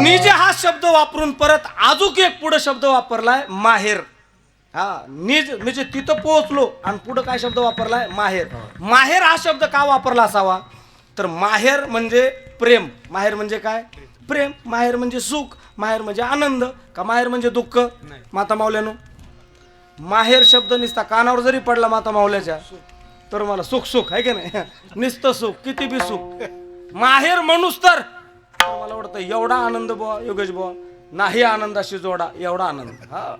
Speaker 1: निज हा शब्द वापरून परत अजून एक पुढे शब्द वापरलाय माहेर. हा, निज म्हणजे तिथं पोहोचलो आणि पुढे काय शब्द वापरलाय? माहेर. माहेर हा शब्द का वापरला असावा? तर माहेर म्हणजे प्रेम. माहेर म्हणजे काय? प्रेम. माहेर म्हणजे सुख, माहेर म्हणजे आनंद, का माहेर म्हणजे दुःख? माता मावल्यानो, माहेर शब्द निसता कानावर जरी पडला माता मावल्याच्या तर मला सुख सुख आहे की नाही, निसतं सुख, किती बी सुख. माहेर म्हणूस तर मला वाटतं एवढा आनंद बुवा योगेश बुवा, नाही आनंदाशी जोडा एवढा आनंद. हा,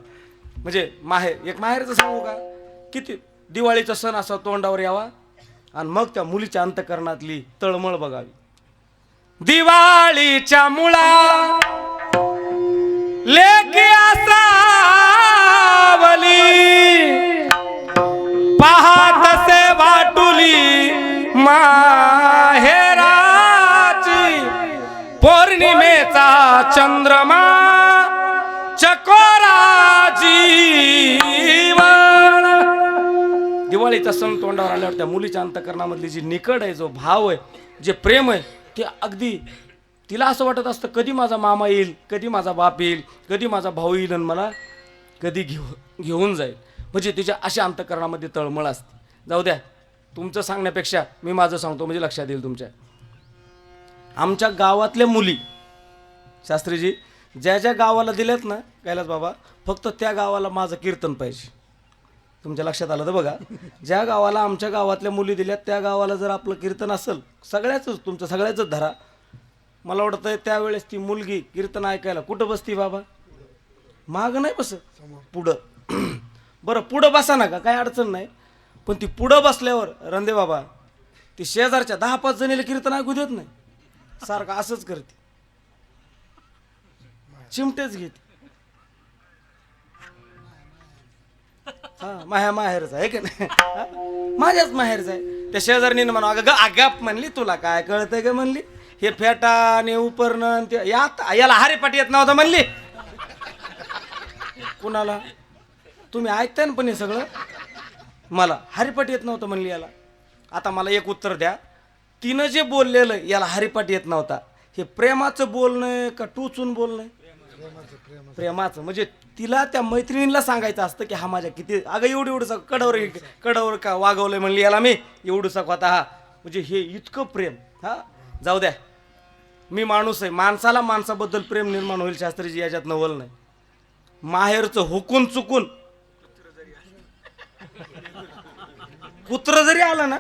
Speaker 1: म्हणजे माहेर. एक माहेरचं सांगू का, किती दिवाळीचा सण असा तोंडावर यावा आणि मग त्या मुलीच्या अंतकरणातली तळमळ बघावी. दिवाळीच्या मुळा लेके असावली, पाहत से वाटुली माहेराची, पौर्णिमेचा चंद्रमा चकोरा जीवन. दिवाळीचा सण तोंडावर आल्यावर त्या मुलीच्या अंतकरणामधली जी निकड आहे, जो भाव आहे, जे प्रेम आहे, ते अगदी तिला असं वाटत असतं कधी माझा मामा येईल, कधी माझा बाप येईल, कधी माझा भाऊ येईल आणि मला कधी घेऊन जाईल. म्हणजे तिच्या अशा अंतकरणामध्ये तळमळ असते. जाऊ द्या, तुमचं सांगण्यापेक्षा मी माझं सांगतो म्हणजे लक्षात येईल तुमच्या. आमच्या गावातल्या मुली शास्त्रीजी ज्या ज्या गावाला दिल्यात ना कैलास बाबा, फक्त त्या गावाला माझं कीर्तन पाहिजे. तुमच्या लक्षात आलं तर बघा, ज्या गावाला आमच्या गावातल्या मुली दिल्यात त्या गावाला जर आपलं कीर्तन असेल, सगळ्याच तुमचं सगळ्याच धरा, मला वाटतं त्यावेळेस ती मुलगी कीर्तन ऐकायला कुठं बसती बाबा? माग नाही बस, पुढं. बरं पुढं बसा ना, का काय अडचण नाही, पण ती पुढं बसल्यावर रंदे बाबा ती शेजारच्या 10-5 जणीला कीर्तन ऐकू देत नाही, सारखं असंच करते, चिमटेच घेते. हा, माझ्या माहेरचा आहे की नाही, माझ्याच माहेरचा आहे. त्या शेजारणीनं म्हणा अगं आगाप म्हणली, तुला काय कळतंय का म्हणली, हे फेटा आणि उपरणं याला हारेपाटी येत नव्हता म्हणली. कुणाला? तुम्ही ऐकताय ना पण हे सगळं, मला हरिपाठ येत नव्हतं म्हणली याला. आता मला एक उत्तर द्या, तिनं जे बोललेलं याला हरिपाठ येत नव्हता, हे प्रेमाचं बोलणं का टोचून बोलणं? प्रेमाचं. म्हणजे तिला त्या मैत्रिणीला सांगायचं असतं की हा माझ्या किती, अगं एवढं कडावर का वागवलंय म्हणली याला मी, एवढूसा होता हा. म्हणजे हे इतकं प्रेम. हा, जाऊ द्या, मी माणूस आहे, माणसाला माणसाबद्दल प्रेम निर्माण होईल शास्त्रीजी, याच्यात नवल नाही. माहेरचं हुकून चुकून कुत्र जरी आलं ना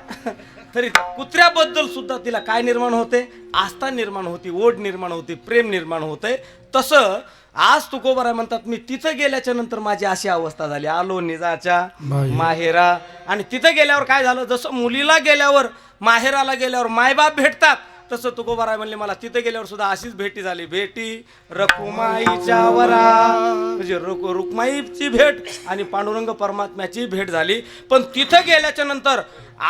Speaker 1: तरी कुत्र्याबद्दल सुद्धा तिला काय निर्माण होते? आस्था निर्माण होती, ओढ निर्माण होती, प्रेम निर्माण होते. तसं आज तुकोबाराय म्हणतात, मी तिथं गेल्याच्या नंतर माझी अशी अवस्था झाली, आलो निजाच्या माहेरा. आणि तिथं गेल्यावर काय झालं, जसं मुलीला गेल्यावर माहेराला गेल्यावर मायबाप भेटतात, तसं तुकोबाराय म्हणले मला तिथं गेल्यावर सुद्धा अशीच भेटी झाली. भेटी रखुमाईच्या वरा, म्हणजे रुक्माईची भेट आणि पांडुरंग परमात्म्याची भेट झाली. पण तिथं गेल्याच्या नंतर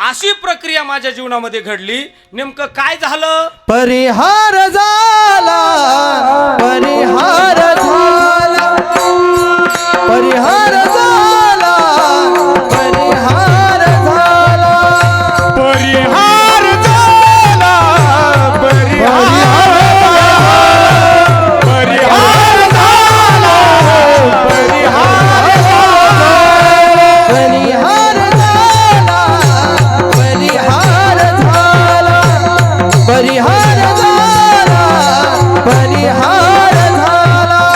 Speaker 1: अशी प्रक्रिया माझ्या जीवनामध्ये घडली. नेमकं काय झालं?
Speaker 2: परिहार झाला, परिहार झाला, परिहार झाला, परिहार झाला, परिहार झाला, परिहार झाला, परिहार झाला, परिहार झाला, परिहार झाला, परिहार झाला, परिहार झाला, परिहार झाला.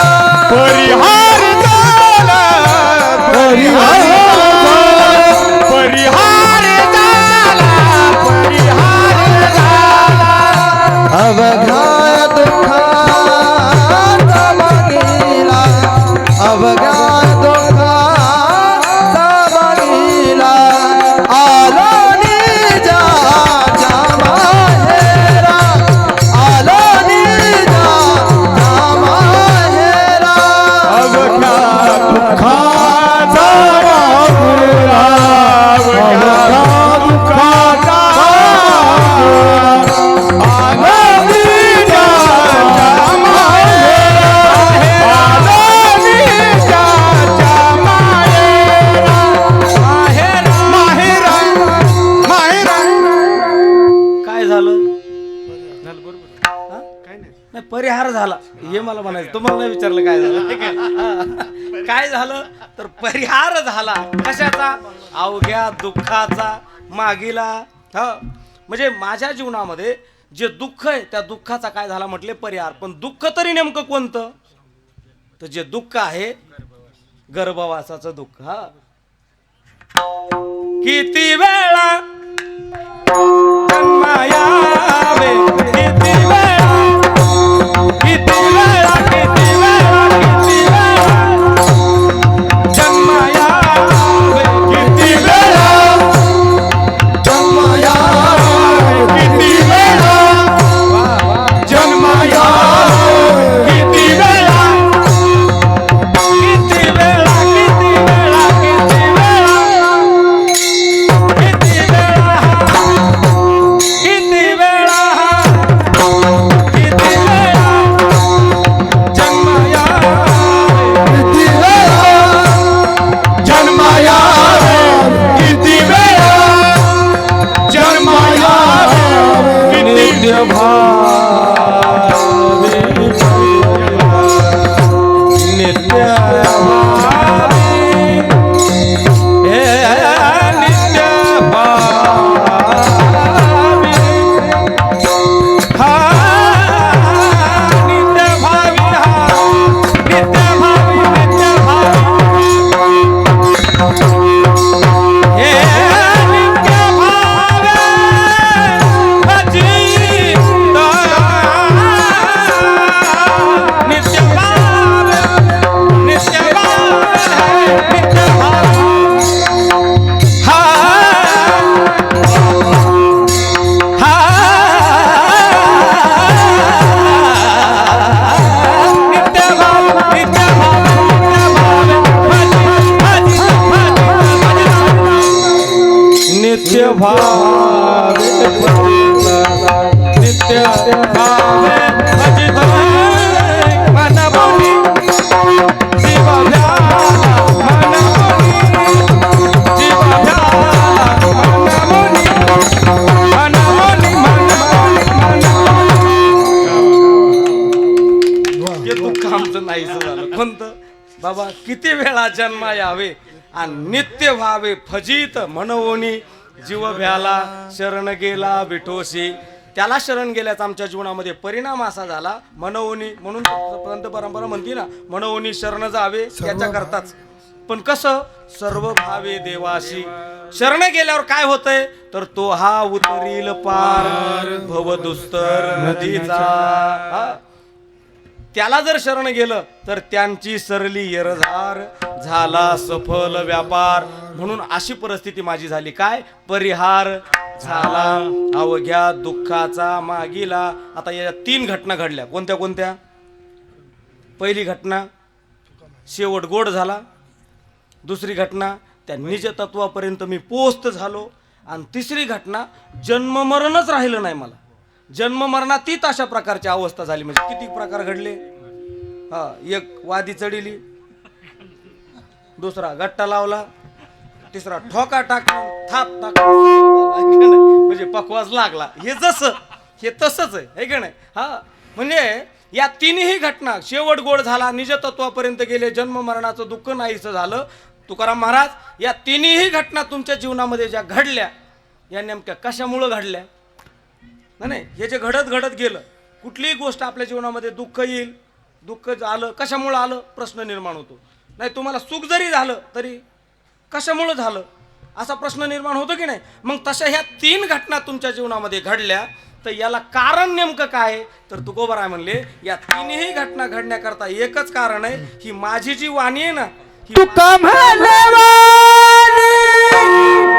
Speaker 1: तुम्हाला नाही विचारलं काय झालं ठीक आहे. काय झालं तर परिहार झाला कशाचा? अवघ्या दुःखाचा मागीला. हा म्हणजे माझ्या जीवनामध्ये जे दुःख आहे त्या दुःखाचा काय झाला म्हटले परिहार. पण दुःख तरी नेमकं कोणतं? तर जे दुःख आहे गर्भवासाचं दुःख. हा किती वेळा जन्मायावे, किती वेळा, किती वेळा, किती वेळा, किती वेळा जन्मायावे, किती वेळा
Speaker 2: जन्मायावे, किती वेळा जन्मायावे,
Speaker 1: किती वेळा, किती वेळा, किती वेळा, किती वेळा, किती वेळा, किती वेळा, किती वेळा जन्मायावे,
Speaker 2: किती वेळा जन्मायावे, किती वेळा जन्मायावे, नित्य भावे,
Speaker 1: नित्य भावे, हे नित्य भावे, हा नित्य भावे, हा नित्य भावे, नित्य भावे, हे नित्य भावे अजित, नित्य भावे, नित्य भावे, नित्य भावे, हा हा नित्य भावे, नित्य भावे, नित्य भावे, नित्य भावे अजित मनमोनी जीव भ्याला, मनमोनी जीव भ्याला, मनमोनी, मनमोनी, मनमोनी, मनमोनी. हे दुःख आमचं नाहीसं झालं. कोणतं बाबा? किती वेळा जन्मा यावे आणि नित्य व्हावे फजित मनवोनी जीव भ्याला, शरण गेला विठोशी. त्याला शरण गेल्याचा आमच्या जीवनामध्ये परिणाम असा झाला मनवोनी. म्हणून संत परंपरा म्हणते ना मनवोनी शरण जावे त्याच्या करताच. पण कसं? सर्व भावे देवाशी. शरण गेल्यावर काय होतंय तर तो हा उतरील पार भवदुस्तर नदीचा. हा? त्याला जर शरण गेलं तर त्यांची सरली येरझार, झाला सफल व्यापार. म्हणून अशी परिस्थिती माझी झाली. काय? परिहार झाला अवघ्या दुःखाचा मागीला. आता या 3 घटना घडल्या. कोणत्या कोणत्या? पहिली घटना शेवट गोड झाला. दुसरी घटना त्या निज तत्वापर्यंत मी पोहोचत झालो. आणि तिसरी घटना जन्म मरणच राहिलं नाही मला. जन्म मरणातीत अशा प्रकारची अवस्था झाली. म्हणजे किती प्रकार घडले? हा, एक वादी चढिली, दुसरा गट्टा लावला, तिसरा ठोका टाकला, थाप टाकला, म्हणजे पकवास लागला. हे जसं हे तसंच आहे, है की नाही? हा, म्हणजे या तिन्ही घटना शेवट गोड झाला, निज तत्वापर्यंत गेले, जन्म मरणाचं दुःख नाहीसं झालं. तुकाराम महाराज या तिन्ही घटना तुमच्या जीवनामध्ये ज्या घडल्या या नेमक्या कशामुळं घडल्या? नाही, हे जे घडत घडत गेलं, कुठलीही गोष्ट आपल्या जीवनामध्ये दुःख येईल, दुःख आलं कशामुळं आलं प्रश्न निर्माण होतो. नाही, तुम्हाला सुख जरी झालं तरी कशामुळं झालं असा प्रश्न निर्माण होतो की नाही? मग तशा ह्या 3 घटना तुमच्या जीवनामध्ये घडल्या तर याला कारण नेमकं काय? तर तुकोबाराय म्हणले या तिन्ही घटना घडण्याकरता एकच कारण आहे. ही माझी जी वाणी आहे ना, ही
Speaker 2: तुका म्हणवानी,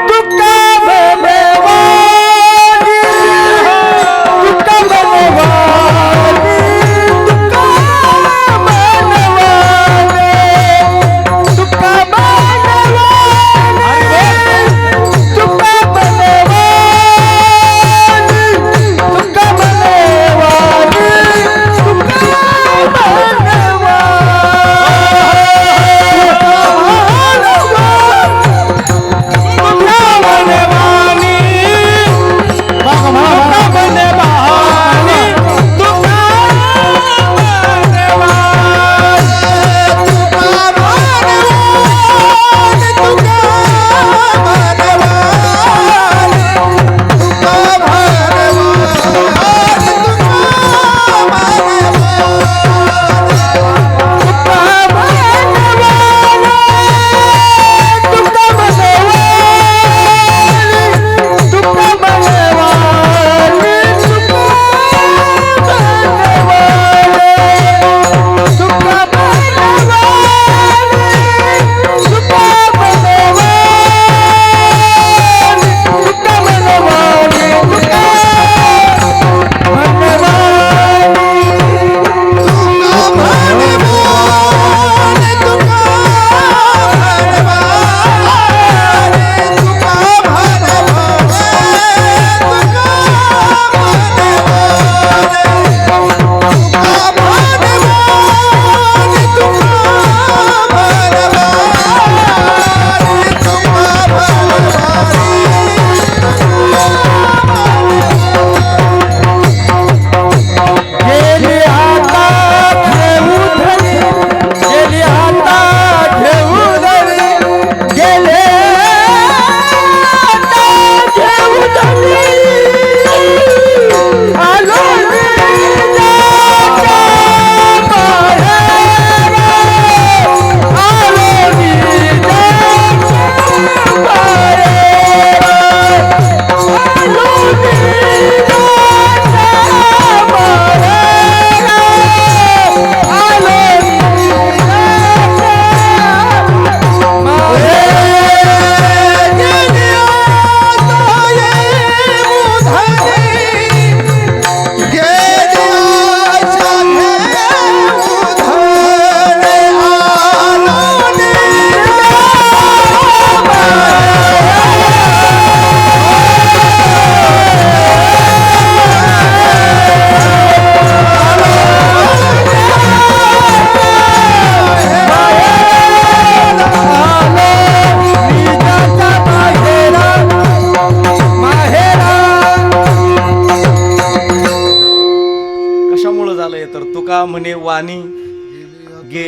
Speaker 2: तुका म्हणवानी, तुका म्हणवानी, तुका म्हणवानी, तुका म्हणवानी, तुका म्हणवानी, तुका म्हणवानी, तुका म्हणवानी.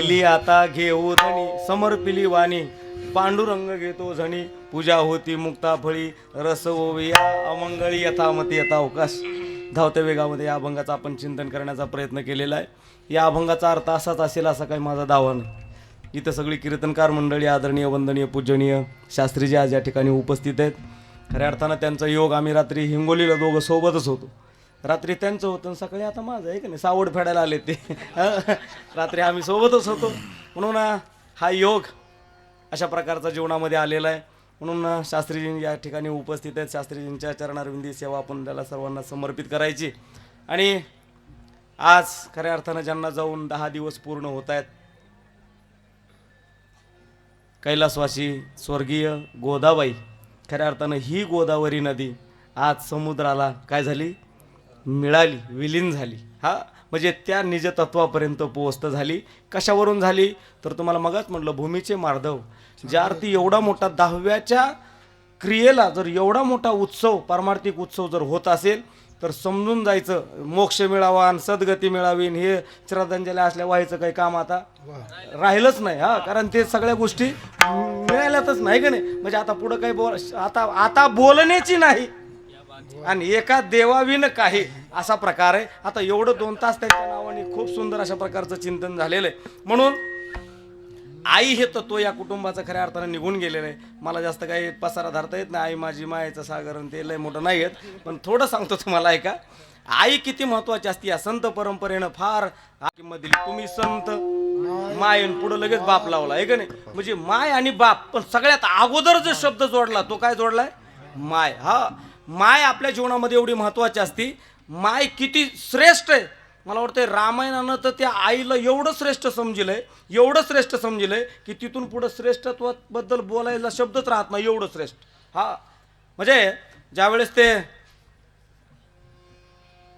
Speaker 1: दिली आता घेऊ धणी, समर्पिली वाणी पांडुरंग घेतो झणी, पूजा होती मुक्ता फळी, रस ओविया अमंगळी यथामती यथा अवकाश. धावत्या वेगामध्ये या अभंगाचं आपण चिंतन करण्याचा प्रयत्न केलेला आहे. या अभंगाचा अर्थ असाच असेल असा काही माझा दावा नाही. इथं सगळी कीर्तनकार मंडळी आदरणीय वंदनीय पूजनीय शास्त्रीजी आज या ठिकाणी उपस्थित आहेत. खऱ्या अर्थानं त्यांचा योग, आम्ही रात्री हिंगोलीला दोघं सोबतच होतो. रात्री त्यांचं होतं आणि सकाळी आता माझं आहे का नाही, सावड फेडायला आले ते. रात्री आम्ही सोबतच होतो. म्हणून हा योग अशा प्रकारचा जीवनामध्ये आलेला आहे. म्हणून शास्त्रीजी या ठिकाणी उपस्थित आहेत. शास्त्रीजींच्या चरणारविंदी सेवा आपण त्याला सर्वांना समर्पित करायची. आणि आज खऱ्या अर्थानं ज्यांना जाऊन 10 दिवस पूर्ण होत आहेत, कैलासवासी स्वर्गीय गोदाबाई, खऱ्या अर्थानं ही गोदावरी नदी आज समुद्राला काय झाली, मिळाली, विलीन झाली. हा म्हणजे त्या निजतत्वापर्यंत पोहोचत झाली. कशावरून झाली तर तुम्हाला मगाच म्हटलं, भूमीचे मार्दव. ज्या अर्थी एवढा मोठा 10व्याच्या क्रियेला जर एवढा मोठा उत्सव, पारमार्थिक उत्सव जर होत असेल तर समजून जायचं मोक्ष मिळावा आणि सद्गती मिळावी, हे श्रद्धांजली असल्या व्हायचं काही काम आता राहिलंच नाही. हा कारण ते सगळ्या गोष्टी मिळाल्यातच नाही का नाही. म्हणजे आता पुढं काही आता बोलण्याची नाही आणि एका देवाविन काही असा प्रकार आहे. आता एवढं 2 तास त्याच्या नावाने खूप सुंदर अशा प्रकारचं चिंतन झालेलं आहे. म्हणून आई हे तत्व या कुटुंबाचं खऱ्या अर्थानं निघून गेलेलं आहे. मला जास्त काही पसारा धरता येत नाही. आई माझी मायेचं सागर आणि ते लय मोठं नाही येत, पण थोडं सांगतो तुम्हाला ऐका. आई किती महत्वाची असते. या संत परंपरेनं फार किंमत दिली. तुम्ही संत मायन पुढं लगेच बाप लावला आहे का नाही. म्हणजे माय आणि बाप, पण सगळ्यात अगोदर जो शब्द जोडला तो काय जोडलाय, माय. हा माय आपल्या जीवनामध्ये एवढी महत्वाची असती. माय किती श्रेष्ठ आहे. मला वाटतं रामायणानं तर त्या आईला एवढं श्रेष्ठ समजिलंय की तिथून पुढं श्रेष्ठत्वाबद्दल बोलायला शब्दच राहत नाही, एवढं श्रेष्ठ. हा म्हणजे ज्यावेळेस ते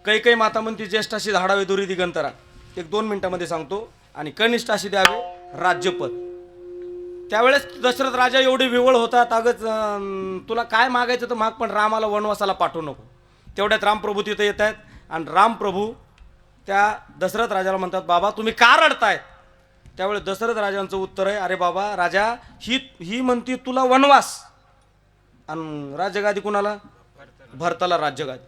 Speaker 1: काही माता म्हणती ज्येष्ठाशी धाडावे दुरी दिगंतरा, 1-2 मिनिटामध्ये सांगतो, आणि कनिष्ठाशी द्यावे राज्यपद. त्यावेळेस दशरथ राजा एवढे विवळ होतात, अगं तुला काय मागायचं तर माग, पण रामाला वनवासाला पाठवू नको. तेवढ्यात रामप्रभू तिथे येत आहेत आणि रामप्रभू त्या दशरथ राजाला म्हणतात, बाबा तुम्ही का रडताय. त्यावेळेस दशरथ राजांचं उत्तर आहे, अरे बाबा राजा, ही म्हणती तुला वनवास, आणि राज्यगादी कुणाला, भरताला राज्यगादी.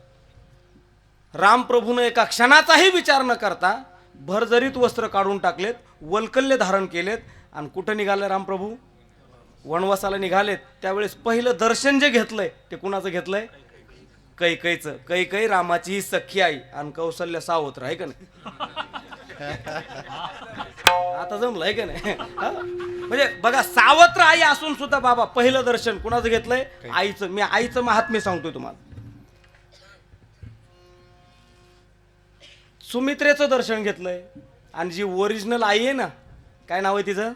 Speaker 1: रामप्रभूनं एका क्षणाचाही विचार न करता भरजरीत वस्त्र काढून टाकलेत, वल्कल्य धारण केलेत आणि कुठं निघाले रामप्रभू, वनवासाला निघालेत. त्यावेळेस पहिलं दर्शन जे घेतलंय ते कुणाचं घेतलंय, कैकईचं. कैकई रामाची ही सख्खी आई आणि कौशल्य सावत्र आहे का नाही. आता जमलं आहे का नाही. म्हणजे बघा, सावत्र आई असून सुद्धा बाबा पहिलं दर्शन कुणाचं घेतलंय, आईचं. मी आईचं महात्म्य सांगतोय तुम्हाला. सुमित्रेचं दर्शन घेतलंय आणि जी ओरिजिनल आई आहे ना, काय नाव आहे तिचं,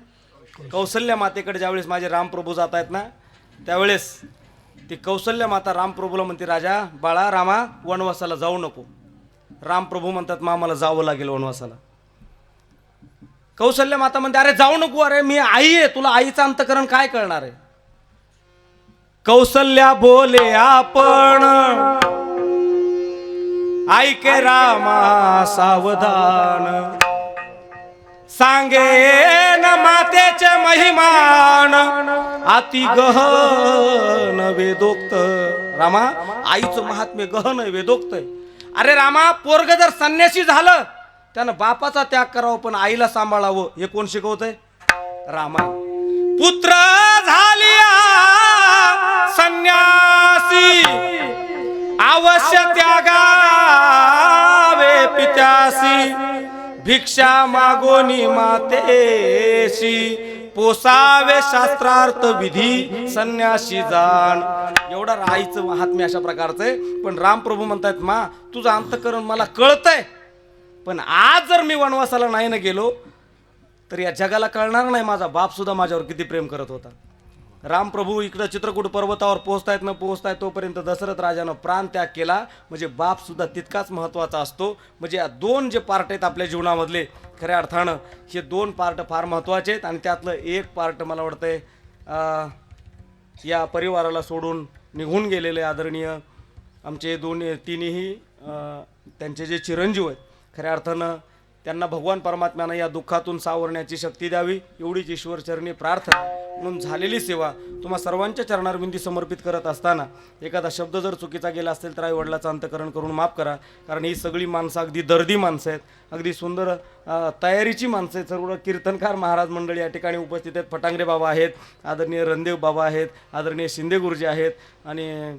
Speaker 1: कौशल्या मातेकडे ज्यावेळेस माझे रामप्रभू जात आहेत ना, त्यावेळेस ती कौशल्या माता रामप्रभूला म्हणते, राजा बाळा रामा वनवासाला जाऊ नको. रामप्रभू म्हणतात, मामाला जावं लागेल वनवासाला. कौशल्या माता म्हणते, अरे जाऊ नको, अरे मी आई आहे, तुला आईचं अंतकरण काय कळणार आहे. कौशल्या बोले आपण ऐके रामा सावधान, सांगेन मातेचे महिमान अति गहन वेदोक्त. रामा आईचं महात्म्य गहन आहे, वेदोक्त आहे. अरे रामा, पोरग जर संन्यासी झालं त्यानं बापाचा त्याग करावा पण आईला सांभाळावं, हे कोण शिकवतंय, रामा. पुत्र झालिया संन्यासी अवश्य त्यागावे पित्यासी, भिक्षा मागोनी मातेशी पोसावे शास्त्रार्थ विधी संन्यासी जाण. एवढा आईचं महात्म्य अशा प्रकारचं आहे. पण रामप्रभू म्हणतात, मा तुझं अंतकरण मला कळतंय, पण आज जर मी वनवासाला नाही ना गेलो तर या जगाला कळणार नाही माझा बाप सुद्धा माझ्यावर किती प्रेम करत होता. रामप्रभू इकडं चित्रकूट पर्वतावर पोहोचतायत न पोहोचतायत तोपर्यंत दशरथ राजानं प्राण त्याग केला. म्हणजे बाप सुद्धा तितकाच महत्त्वाचा असतो. म्हणजे या 2 जे पार्ट आहेत आपल्या जीवनामधले, खऱ्या अर्थानं हे 2 पार्ट फार महत्त्वाचे आहेत. आणि त्यातलं एक पार्ट मला वाटतंय या परिवाराला सोडून निघून गेलेले आदरणीय आमचे तिन्ही त्यांचे जे चिरंजीव आहेत, खऱ्या अर्थानं त्यांना भगवान परमात्म्यानं या दुःखातून सावरण्याची शक्ती द्यावी एवढीच ईश्वरचरणी प्रार्थना. म्हणून झालेली सेवा तुम्हा सर्वांच्या चरणारविंदी समर्पित करत असताना एखादा शब्द जर चुकीचा गेला असेल तर आई वडिलाचं अंतकरण करून माफ करा. कारण ही सगळी माणसं अगदी दर्दी माणसं आहेत, अगदी सुंदर तयारीची माणसं आहेत. सर्व कीर्तनकार महाराज मंडळी या ठिकाणी उपस्थित आहेत. फटांगरे बाबा आहेत, आदरणीय रणदेव बाबा आहेत, आदरणीय शिंदे गुरुजी आहेत आणि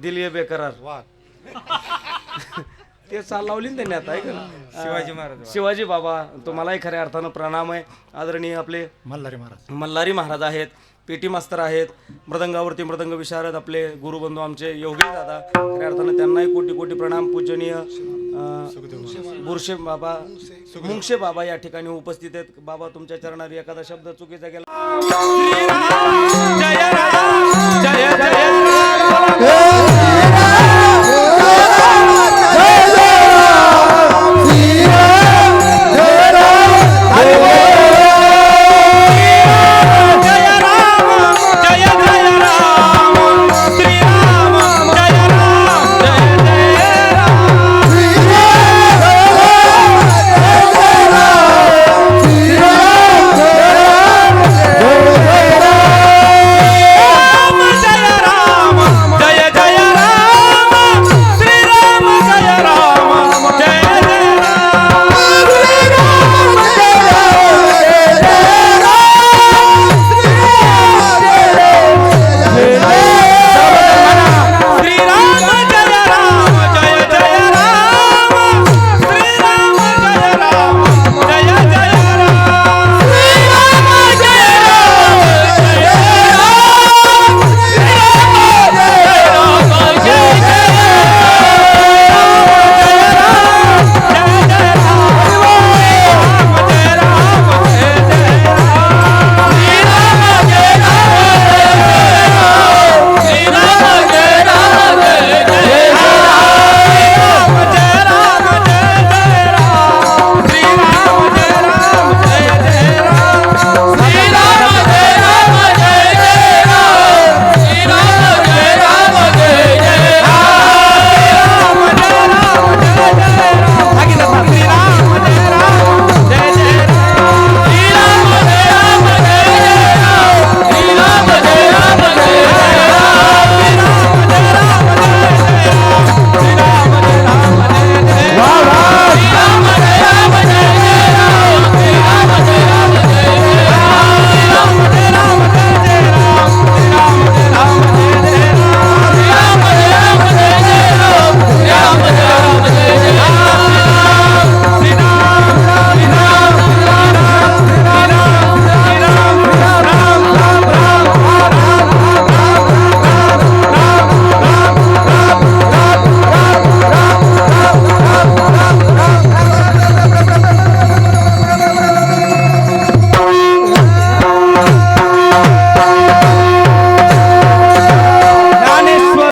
Speaker 1: दिलीय बेकरार ते चाल लावली ना त्यांनी आता आहे का
Speaker 3: शिवाजी महाराज
Speaker 1: शिवाजी बाबा तुम्हालाही खऱ्या अर्थानं प्रणाम आहे. आदरणीय आपले मल्हारी महाराज आहेत, पेटी मास्तर आहेत, मृदंगावरती मृदंग विशारद आपले गुरुबंधू आमचे योगी दादा, खऱ्या अर्थानं त्यांनाही कोटी कोटी प्रणाम. पूजनीय बुरशे बाबा मुंगशे बाबा या ठिकाणी उपस्थित आहेत. बाबा तुमच्या चरणारी एखादा शब्द चुकीचा गेला